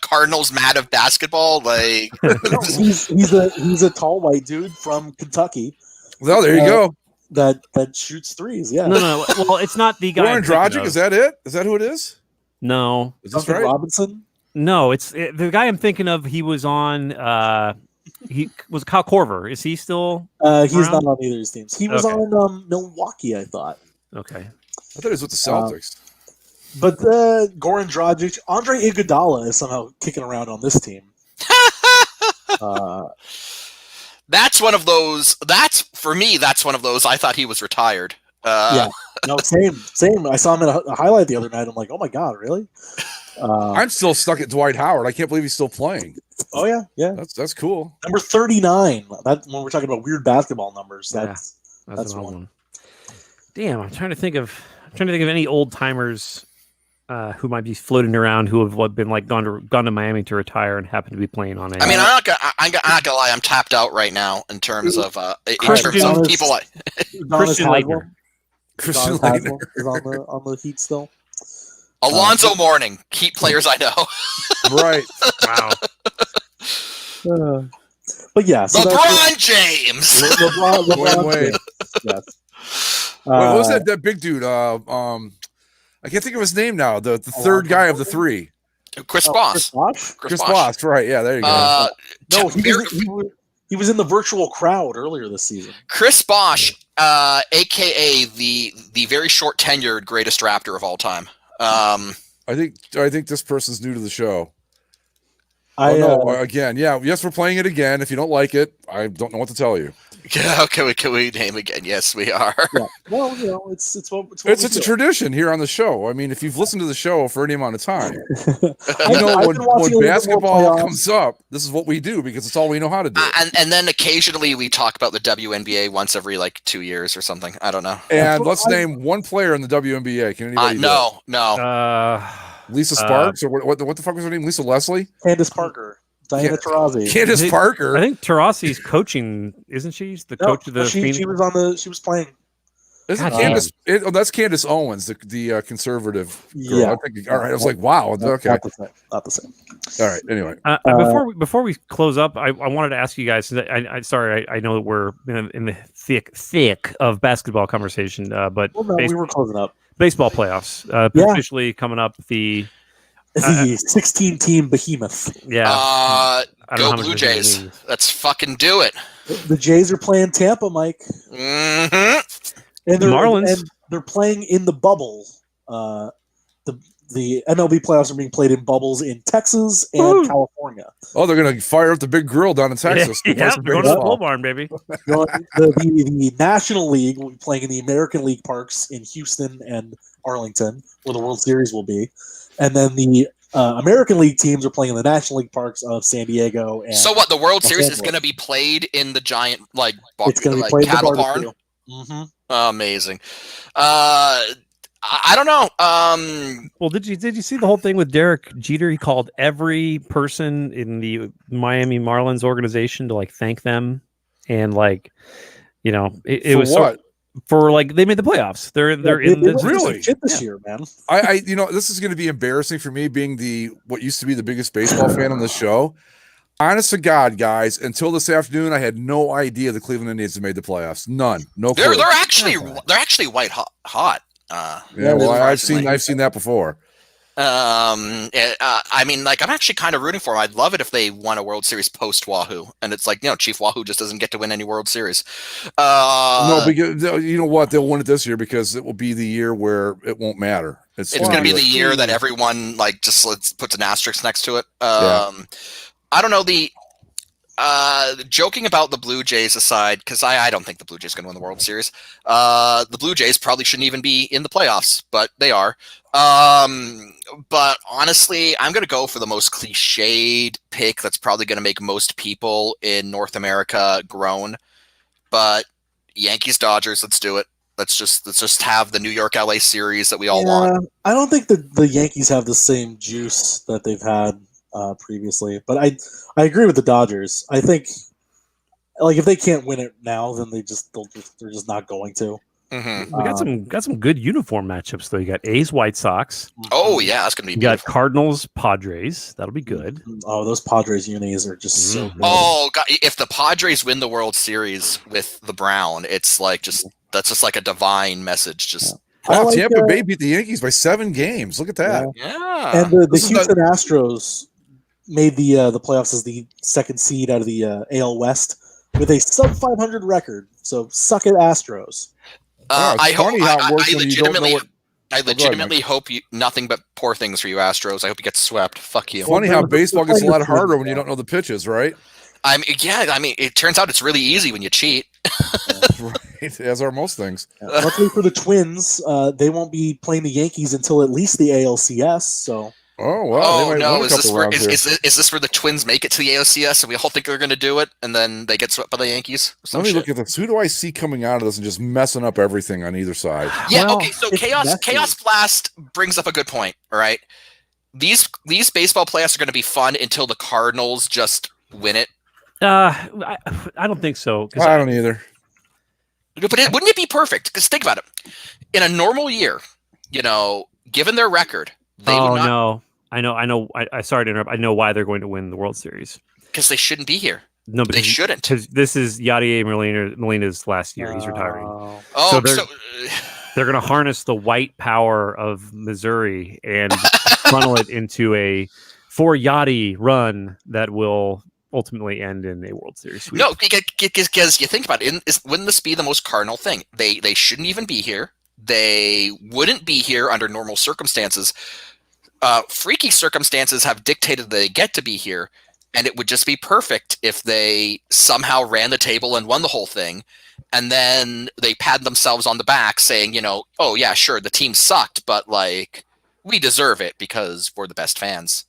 Cardinals mad of basketball? Like No, he's a tall white dude from Kentucky Well, there you go. that shoots threes. Yeah. No. Well, it's not the guy. Goran I'm thinking Dragic, of. is that it? Is that who it is? No, Is this Duncan right? Robinson. no. It's the guy I'm thinking of. He was on. He was Kyle Korver. Is he still He's around? not on either of his teams. He was Okay. on Milwaukee, I thought. Okay? I thought it was with the Celtics. But Goran Dragic, Andre Iguodala is somehow kicking around on this team. that's one of those. That's one of those. I thought he was retired. Yeah. No, same. I saw him in a highlight the other night. I'm like, oh my god, really? I'm still stuck at Dwight Howard. I can't believe he's still playing. Oh yeah. That's cool. Number 39. That when we're talking about weird basketball numbers, that's That's an old one. one. Damn, I'm trying to think of any old timers who might be floating around who have been like gone to Miami to retire and happen to be playing on it. I mean, I'm not gonna lie. I'm tapped out right now in terms of Christian- people like Christian Laettner. Christian Haslam Laettner. is on the Heat still. Alonzo Mourning, Heat players I know. Right. Wow. But yeah, so LeBron James. LeBron Dwayne Wade. James, yes. What was that big dude? I can't think of his name now. The third guy of the three. Chris Chris Bosh. Bosh? Chris Bosh. Right. Yeah, there you go. No, he was in the virtual crowd earlier this season. Chris Bosh, aka the very short tenured greatest Raptor of all time. I think this person's new to the show. Again, yes, we're playing it again. If you don't like it, I don't know what to tell you. Yeah, can we name again? Yes, we are. Yeah. Well, it's what It's we a do. tradition here on the show. I mean, if you've listened to the show for any amount of time, I've you know been watching when a little bit more basketball playoffs. comes up, this is what we do because it's all we know how to do. And then occasionally we talk about the WNBA once every like 2 years or something. I don't know. And let's name one player in the WNBA. Can anybody? No. Lisa Sparks or what the fuck was her name? Lisa Leslie? Candace Parker, Diana Taurasi. Candace Parker. I think Tarasi's coaching, isn't she? She's the coach of the Phoenix. She was playing. Isn't God Candace? That's Candace Owens, the conservative girl. Yeah. I think, all right. I was like, wow. Okay. Not the same. All right. Anyway. Before we close up, I wanted to ask you guys. I know that we're in the thick of basketball conversation, but Well, no, we were closing up. baseball playoffs officially coming up. The 16-team behemoth. I don't know Go how much Blue this Jays. means. Let's fucking do it. The Jays are playing Tampa, Mike, hmm and The Marlins. and they're playing in the bubble. The MLB playoffs are being played in bubbles in Texas and Woo. California. Oh, they're gonna fire up the big grill down in Texas. to play Yeah, some we're going to the baseball. Bull Barn, baby. The National League will be playing in the American League parks in Houston and Arlington, where the World Series will be, and then the American League teams are playing in the National League parks of San Diego. And So what? The World Los Series is Angeles. going to be played in the giant It's going to be like played in the cattle bar barn. too. Mm-hmm. Amazing. I don't know. Well, did you see the whole thing with Derek Jeter? He called every person in the Miami Marlins organization to like thank them, and like, it For was what? for like they made the playoffs. They're in the Really? shit this year, man. I this is going to be embarrassing for me being what used to be the biggest baseball fan on the show. Honest to God, guys, until this afternoon, I had no idea the Cleveland Indians had made the playoffs. None. No clue. They're actually white hot. Yeah, well, I've surprisingly. seen that before. I mean, like, I'm actually kind of rooting for them. I'd love it if they won a World Series post Wahoo, and it's like, Chief Wahoo just doesn't get to win any World Series. No, because you know what? They'll win it this year because it will be the year where it won't matter. It's going to be the year that everyone like just puts an asterisk next to it. I don't know. Joking about the Blue Jays aside, because I don't think the Blue Jays are going to win the World Series. The Blue Jays probably shouldn't even be in the playoffs, but they are. But honestly, I'm going to go for the most cliched pick that's probably going to make most people in North America groan. But Yankees Dodgers, let's do it. Let's just have the New York LA series that we all want. I don't think the Yankees have the same juice that they've had previously, but I agree with the Dodgers. I think like if they can't win it now, then they're just not going to. Mm-hmm. We got some good uniform matchups though. You got A's White Sox. Oh yeah, that's gonna be. You got beautiful. Cardinals Padres. That'll be good. Oh, those Padres unis are just so good. Oh god, if the Padres win the World Series with the Brown, it's like that's just like a divine message. Just Wow, like, Tampa Bay beat the Yankees by 7 games. Look at that. yeah. And the This is Houston Astros made the playoffs as the second seed out of the AL West with a sub 500 record. So suck it, Astros. Yeah, it's I hope. funny how it works when you don't know what. I ahead, legitimately hope you nothing but poor things for you, Astros. I hope you get swept. Fuck you. Funny how baseball gets a lot harder when you don't know the pitches, right? I mean, it turns out it's really easy when you cheat. Right, as are most things. Luckily for the Twins, they won't be playing the Yankees until at least the ALCS. So Oh well. Oh they might no! win a Is this couple where rounds here. is this where the Twins make it to the ALCS and we all think they're going to do it, and then they get swept by the Yankees? Or some Let me shit? look at this. Who do I see coming out of this and just messing up everything on either side? Yeah. Well, Okay. So it's Chaos messy. Blast brings up a good point. All right. These baseball playoffs are going to be fun until the Cardinals just win it. I don't think so. 'Cause I don't either. But wouldn't it be perfect? Because think about it. In a normal year, given their record, they would not, no. I know. I sorry to interrupt. I know why they're going to win the World Series. because they shouldn't be here. No, They shouldn't. because this is Yadier Molina's last year. He's retiring. Oh, So they're- so They're going to harness the white power of Missouri and funnel it into a for Yachty run that will ultimately end in a World Series sweep. no, because you think about it, wouldn't this be the most cardinal thing? They shouldn't even be here. They wouldn't be here under normal circumstances. Freaky circumstances have dictated that they get to be here, and it would just be perfect if they somehow ran the table and won the whole thing, and then they pat themselves on the back saying, oh yeah, sure, the team sucked, but like we deserve it because we're the best fans.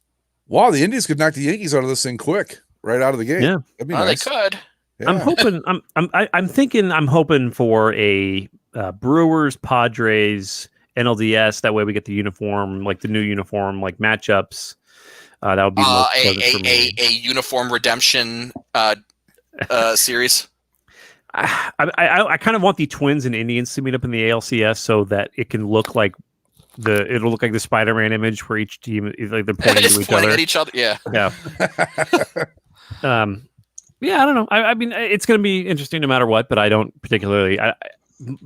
Wow, the Indians could knock the Yankees out of this thing quick, right out of the gate. Yeah. That'd be Oh, nice. they could. Yeah. I'm hoping. I'm hoping for a Brewers Padres NLDS. That way we get the uniform, like the new uniform, like matchups. That would be most pleasant for me. A uniform redemption series. I kind of want the Twins and Indians to meet up in the ALCS so that it can look like it'll look like the Spider-Man image where each team is like they're pointing Just to each pointing other. at each other. Yeah. Yeah. Yeah, I don't know. I mean, it's going to be interesting no matter what, but I don't particularly.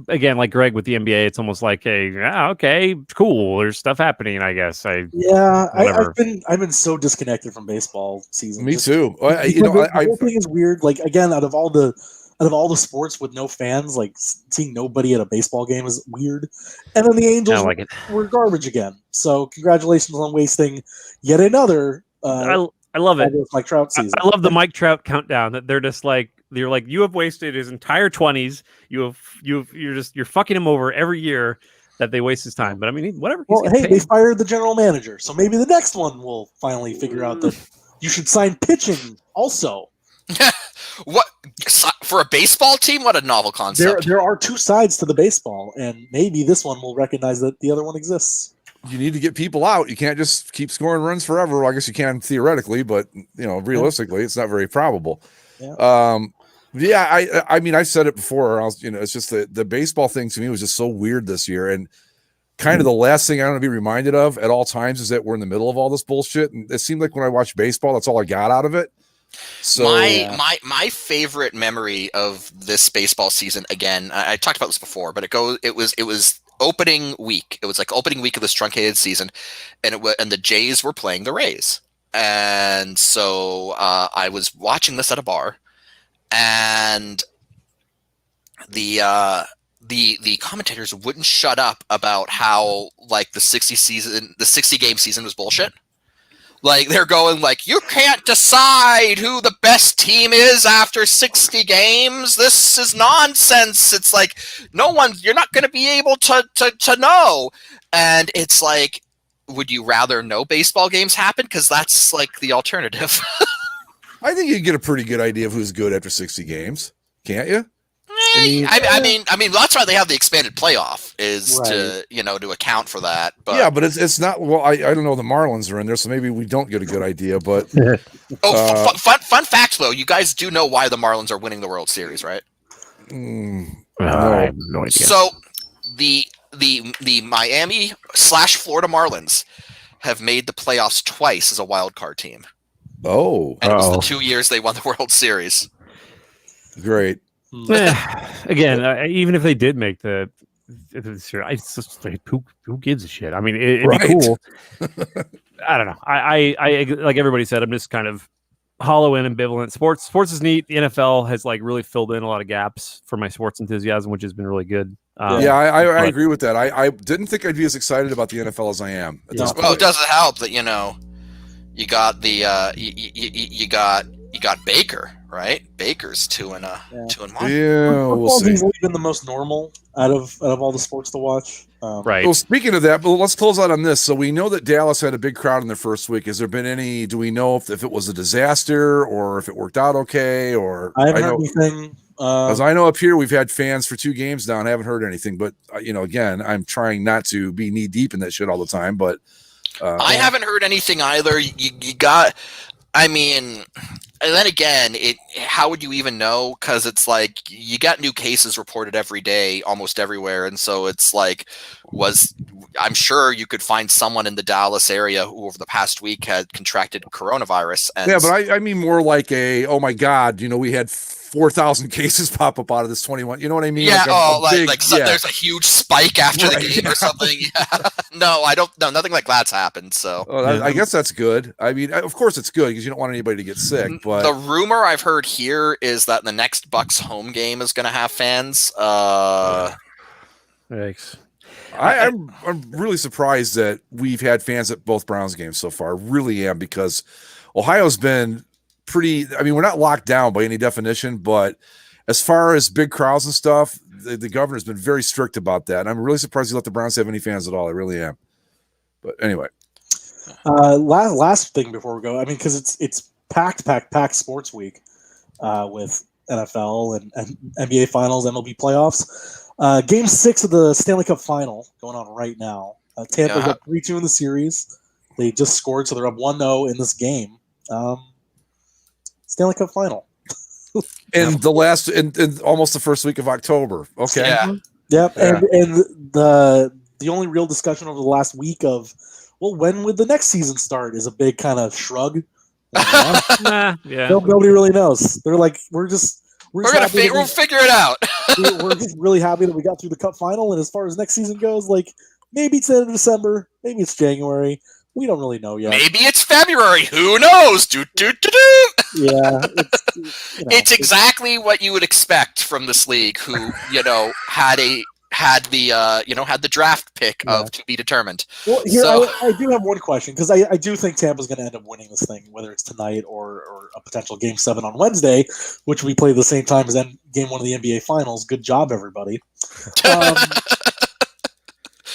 Again, like Greg with the NBA, it's almost like okay, cool. There's stuff happening. I guess. I've Whatever. been so disconnected from baseball season. Me Just too. because the whole thing is weird. Like again, out of all the sports with no fans, like seeing nobody at a baseball game is weird. And then the I Angels don't like it. were garbage again. So congratulations on wasting yet another. I love it. Mike Trout season. I love the Mike Trout countdown. That they're just like you have wasted his entire 20s. You're fucking him over every year that they waste his time. But I mean, whatever. Well, He's getting hey, they paid. fired the general manager, so maybe the next one will finally figure out that you should sign pitching also. What for a baseball team? What a novel concept. There are two sides to the baseball, and maybe this one will recognize that the other one exists. You need to get people out. You can't just keep scoring runs forever. Well, I guess you can theoretically, but realistically, it's not very probable. Yeah. I mean, I said it before. It's just the baseball thing to me was just so weird this year, and kind of the last thing I want to be reminded of at all times is that we're in the middle of all this bullshit. And it seemed like when I watched baseball, that's all I got out of it. So my favorite memory of this baseball season, again, I talked about this before, but it was opening week. It was like opening week of this truncated season, and the Jays were playing the Rays, and so I was watching this at a bar, and the commentators wouldn't shut up about how like the 60 game season was bullshit. Like they're going like, you can't decide who the best team is after 60 games. This is nonsense. It's like you're not going to be able to know. And it's like, would you rather no baseball games happen? Because that's like the alternative. I think you can get a pretty good idea of who's good after 60 games, can't you? I mean, that's why they have the expanded playoff is to account for that. But yeah, but it's not. Well, I don't know. The Marlins are in there, so maybe we don't get a good idea. But fun fact though, you guys do know why the Marlins are winning the World Series, right? I have no idea. So the Miami/Florida Marlins have made the playoffs twice as a wild card team. Oh, and it was the 2 years they won the World Series. Great. Again, even if they did make the it's just like, who gives a shit? I mean, it'd be cool. I don't know. I like everybody said, I'm just kind of hollow and ambivalent. Sports is neat. The NFL has like really filled in a lot of gaps for my sports enthusiasm, which has been really good. I agree with that. I didn't think I'd be as excited about the NFL as I am. Well, it doesn't help that you got the you got Baker, right? Baker's 2-1. Yeah, we'll see. Easily been the most normal out of all the sports to watch. Right. Well, speaking of that, but let's close out on this. So we know that Dallas had a big crowd in their first week. Has there been any? Do we know if it was a disaster or if it worked out okay? Or I haven't heard anything. As I know up here, we've had fans for 2 games now and haven't heard anything. But again, I'm trying not to be knee deep in that shit all the time. But I haven't heard anything either. You got. I mean, and then again, how would you even know? Because it's like you got new cases reported every day, almost everywhere, and so it's like, I'm sure you could find someone in the Dallas area who over the past week had contracted coronavirus. And yeah, but I mean more like oh my God, we had 4,000 cases pop up out of this 21. You know what I mean? Yeah. Big, there's a huge spike after the game or something. Yeah. No, I don't. No, nothing like that's happened. So I guess that's good. I mean, of course it's good because you don't want anybody to get sick. But the rumor I've heard here is that the next Bucks home game is going to have fans. Thanks. I'm really surprised that we've had fans at both Browns games so far. Really am, because Ohio's been pretty. I mean, we're not locked down by any definition, but as far as big crowds and stuff, the governor's been very strict about that. And I'm really surprised he let the Browns have any fans at all. I really am. But anyway, last thing before we go, I mean, because it's packed sports week with NFL and NBA finals, MLB playoffs. Game 6 of the Stanley Cup final going on right now. Tampa's up 3-2 in the series. They just scored, so they're up 1-0 in this game. Stanley Cup final. and almost the first week of October. Okay. Yeah. Yep. Yeah. And the only real discussion over the last week of, well, when would the next season start is a big kind of shrug. Yeah. Nobody really knows. They're like, we'll figure it out. We're just really happy that we got through the Cup final, and as far as next season goes, like maybe it's the end of December, maybe it's January. We don't really know yet. Maybe it's February. Who knows? Yeah, it's exactly what you would expect from this league, who had the draft pick of to be determined. Well, here I do have one question, because I do think Tampa's going to end up winning this thing, whether it's tonight or a potential Game 7 on Wednesday, which we play the same time as Game 1 of the NBA Finals. Good job, everybody.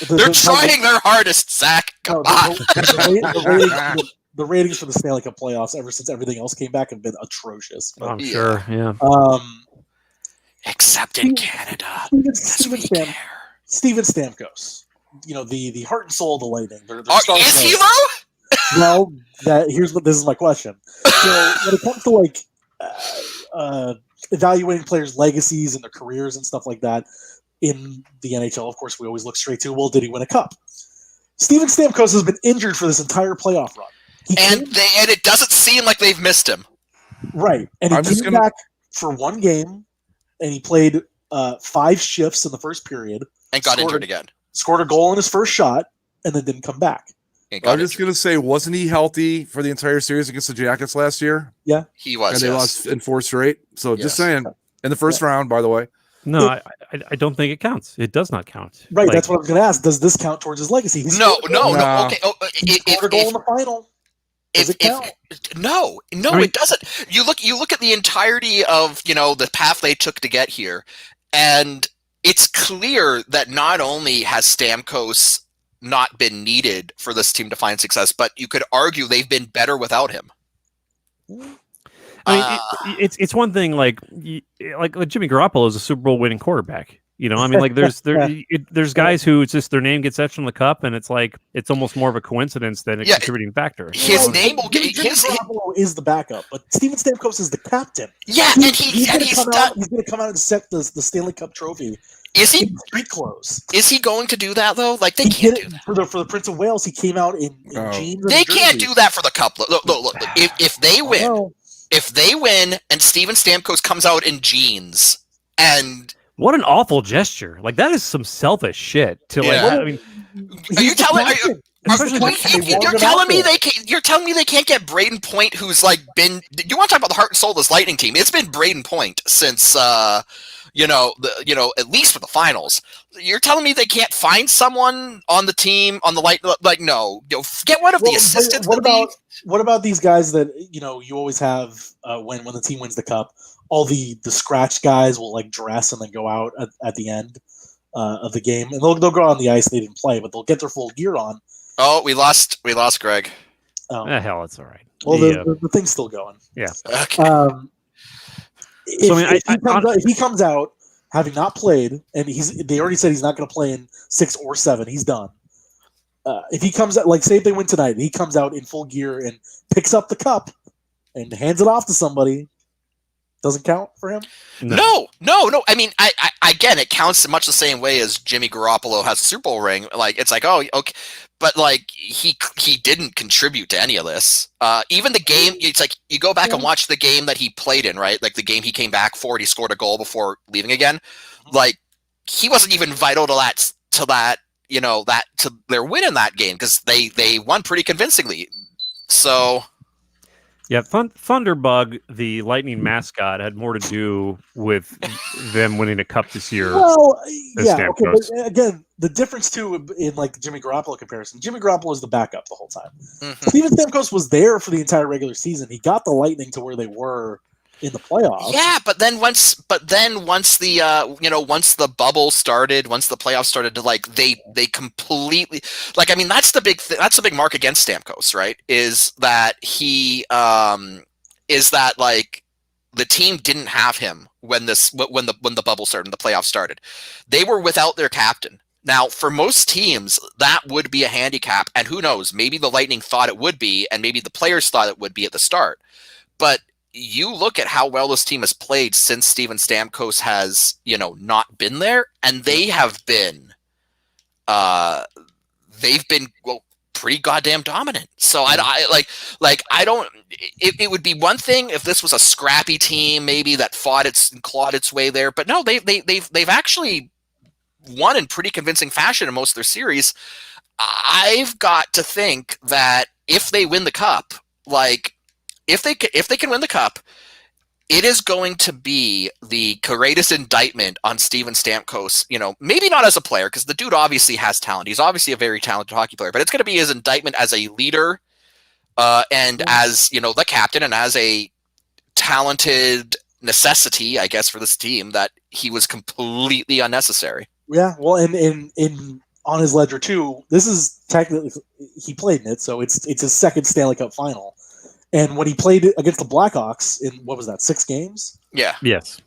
They're trying their hardest, Zach. Come on. The ratings for the Stanley Cup playoffs ever since everything else came back have been atrocious. I'm sure, yeah. Except in Canada. Steven Stamkos. The heart and soul of the Lightning. Is he though? Well, this is my question. So when it comes to evaluating players' legacies and their careers and stuff like that in the NHL, of course, we always look straight to, well, did he win a cup? Steven Stamkos has been injured for this entire playoff run. And it doesn't seem like they've missed him. Right. And he came back for one game, and he played 5 shifts in the first period. And got injured again. Scored a goal in his first shot, and then didn't come back. I'm just going to say, wasn't he healthy for the entire series against the Jackets last year? Yeah. He was, and they lost in 4 straight. So just saying, in the first round, by the way. No, I don't think it counts. It does not count. Right, that's what I was going to ask. Does this count towards his legacy? No. Okay. He scored a goal in the final. Does it count? No, I mean- it doesn't. You look at the entirety of the path they took to get here, and it's clear that not only has Stamkos not been needed for this team to find success, but you could argue they've been better without him. I mean, it's one thing like Jimmy Garoppolo is a Super Bowl winning quarterback. I mean, like there's guys who it's just their name gets etched on the cup, and it's like it's almost more of a coincidence than a contributing factor. His name will get Jimmy Garoppolo is the backup, but Steven Stamkos is the captain. Yeah, he's going to come out and set the Stanley Cup trophy. Is he in street clothes? Is he going to do that though? Like they He can't did do it that. for the Prince of Wales. He came out in jeans. They and can't jersey. do that for the cup. Look. If they win, Well, if they win, and Steven Stamkos comes out in jeans, and What an awful gesture! Like that is some selfish shit. Yeah. I mean, are you telling? especially You're telling me they can't? You're telling me they can't get Braden Point, who's like been? You want to talk about the heart and soul of this Lightning team? It's been Braden Point since at least for the finals. You're telling me they can't find someone on the team on the no, get one of the assistants. What about these guys that you always have when the team wins the cup? All the scratch guys will like dress and then go out at the end of the game, and they'll go on the ice. They didn't play, but they'll get their full gear on. Oh, we lost Greg. hell, it's all right. Well, the thing's still going. Yeah. Okay. If he comes out having not played, and they already said he's not going to play in 6 or 7, he's done. If he comes out, like say if they win tonight, he comes out in full gear and picks up the cup and hands it off to somebody. Doesn't count for him. No. I mean, I again, it counts in much the same way as Jimmy Garoppolo has a Super Bowl ring. Like it's like, oh, okay, but like he didn't contribute to any of this. Even the game, it's like you go back and watch the game that he played in, right? Like the game he came back for, and he scored a goal before leaving again. Like he wasn't even vital to that to their win in that game because they won pretty convincingly. So. Yeah, Thunderbug, the Lightning mascot, had more to do with them winning a cup this year. Well, as yeah, okay, Stamkos. but again, the difference too in like the Jimmy Garoppolo comparison. Jimmy Garoppolo was the backup the whole time. Mhm. Steven Stamkos was there for the entire regular season. He got the Lightning to where they were in the playoffs. Yeah, but then once the once the bubble started, once the playoffs started, to like they completely like. I mean, that's the big that's the big mark against Stamkos, right? Is that like the team didn't have him when the bubble started and the playoffs started. They were without their captain. Now, for most teams, that would be a handicap, and who knows? Maybe the Lightning thought it would be, and maybe the players thought it would be at the start, but. You look at how well this team has played since Steven Stamkos has, not been there, and they have been, pretty goddamn dominant. So I don't. It would be one thing if this was a scrappy team, maybe that fought and clawed its way there, but no, they've actually won in pretty convincing fashion in most of their series. I've got to think that if they win the cup, if they can win the cup, it is going to be the greatest indictment on Steven Stamkos. Maybe not as a player, because the dude obviously has talent. He's obviously a very talented hockey player, but it's going to be his indictment as a leader, and as the captain, and as a talented necessity, I guess, for this team, that he was completely unnecessary. Yeah, well, and in on his ledger too, this is technically he played in it, so it's his second Stanley Cup final. And when he played against the Blackhawks in, 6 games? Yeah. Yes.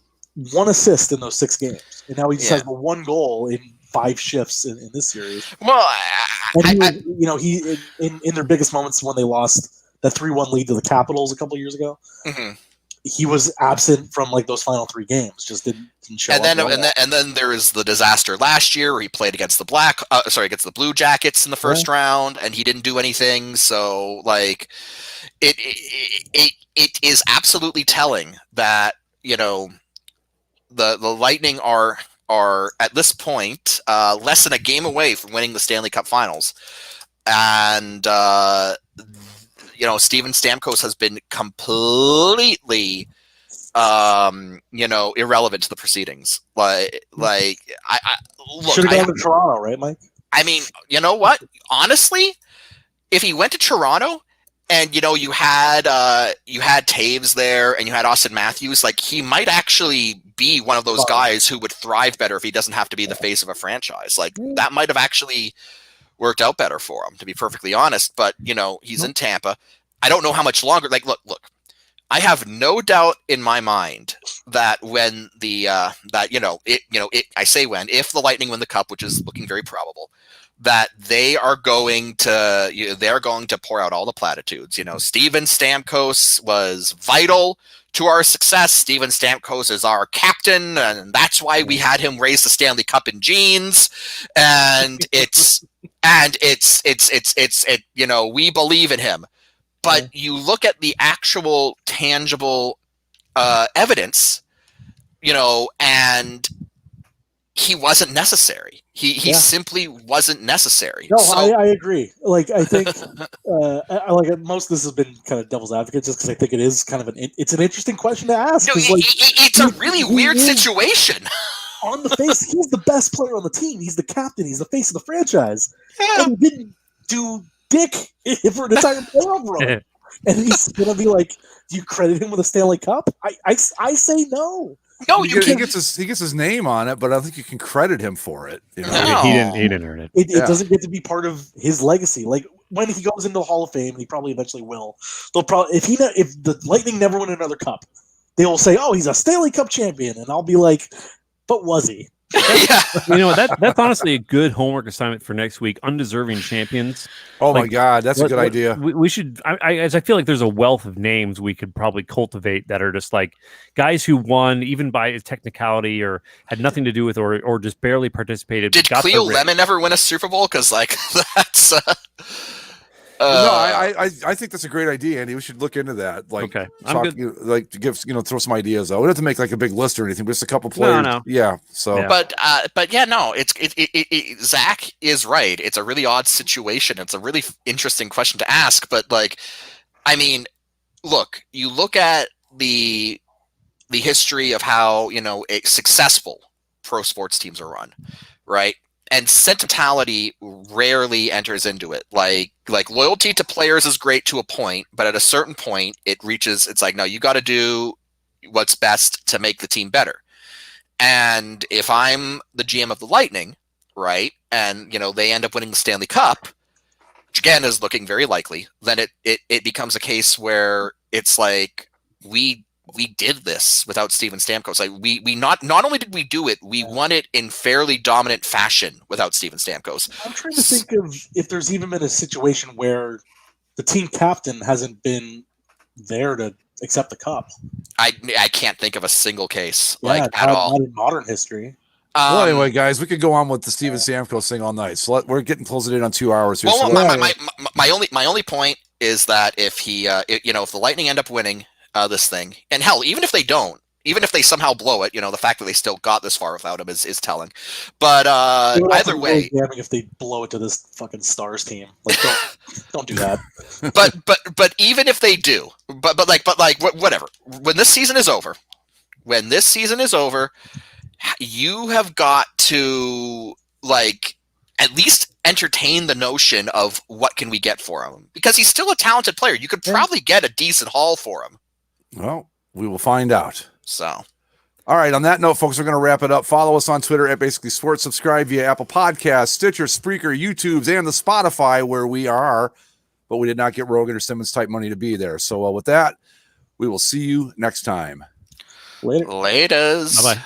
1 assist in those 6 games. And now he just has the 1 goal in 5 shifts in this series. Well, he in their biggest moments when they lost that 3-1 lead to the Capitals a couple years ago, he was absent from like those final 3 games. Just didn't show up. And then there is the disaster last year where he played against against the Blue Jackets in the first round, and he didn't do anything. So like. It is absolutely telling that the Lightning are at this point less than a game away from winning the Stanley Cup Finals, and Steven Stamkos has been completely irrelevant to the proceedings. I should have gone to Toronto, right, Mike? I mean, you know what? Honestly, if he went to Toronto And you had Taves there, and you had Austin Matthews. Like, he might actually be one of those guys who would thrive better if he doesn't have to be the face of a franchise. Like, that might have actually worked out better for him, to be perfectly honest. But he's in Tampa. I don't know how much longer. Like, look. I have no doubt in my mind that when if the Lightning win the Cup, which is looking very probable, that they're going to pour out all the platitudes. Steven Stamkos was vital to our success. Steven Stamkos is our captain, and that's why we had him raise the Stanley Cup in jeans. And we believe in him. But you look at the actual tangible evidence, and he wasn't necessary. He simply wasn't necessary. No, I agree. Like, I think most of this has been kind of devil's advocate, just because I think it is kind of it's an interesting question to ask. It's a really weird situation. On the face, he's the best player on the team. He's the captain. He's the face of the franchise. Yeah. And he didn't do dick for an entire playoff run. And he's gonna be like, do you credit him with a Stanley Cup? I say no. No, he gets his name on it, but I don't think you can credit him for it. He didn't earn it. It doesn't get to be part of his legacy. Like, when he goes into the Hall of Fame, and he probably eventually will. They'll probably if the Lightning never win another cup, they will say, "Oh, he's a Stanley Cup champion," and I'll be like, "But was he?" That's honestly a good homework assignment for next week. Undeserving champions. Oh my God, that's a good idea. We should. I feel like there's a wealth of names we could probably cultivate that are just like guys who won even by technicality or had nothing to do with or just barely participated. Did Cleo Lemon ever win a Super Bowl? Because that's. No, I think that's a great idea, Andy. We should look into that. Like, okay, I'm good. Like, to give throw some ideas out. We don't have to make like a big list or anything, but just a couple players. No. Yeah. So, yeah. But yeah, no. Zach is right. It's a really odd situation. It's a really interesting question to ask. But like, I mean, you look at the history of how successful pro sports teams are run, right? And sentimentality rarely enters into it. Like loyalty to players is great to a point, but at a certain point, it's like, no, you got to do what's best to make the team better. And if I'm the GM of the Lightning, right, and they end up winning the Stanley Cup, which again is looking very likely, then it becomes a case where it's like we did this without Steven Stamkos. Like we not only did we do it, we won it in fairly dominant fashion without Steven Stamkos. I'm trying to think of if there's even been a situation where the team captain hasn't been there to accept the cup. I can't think of a single case at all. Not in modern history. Well, anyway, guys, we could go on with the Steven Stamkos thing all night. So we're getting close in on 2 hours here. Well, my only point is that if if the Lightning end up winning this thing, and hell, even if they don't, even if they somehow blow it, the fact that they still got this far without him is telling. But either way, really damning if they blow it to this fucking Stars team, like don't do that. but even if they do, but whatever. When this season is over, you have got to at least entertain the notion of what can we get for him, because he's still a talented player. You could probably get a decent haul for him. Well, we will find out. So, all right. On that note, folks, we're going to wrap it up. Follow us on Twitter at Basically Sports. Subscribe via Apple Podcasts, Stitcher, Spreaker, YouTubes, and the Spotify, where we are. But we did not get Rogan or Simmons type money to be there. So with that, we will see you next time. Later. Laters. Bye-bye.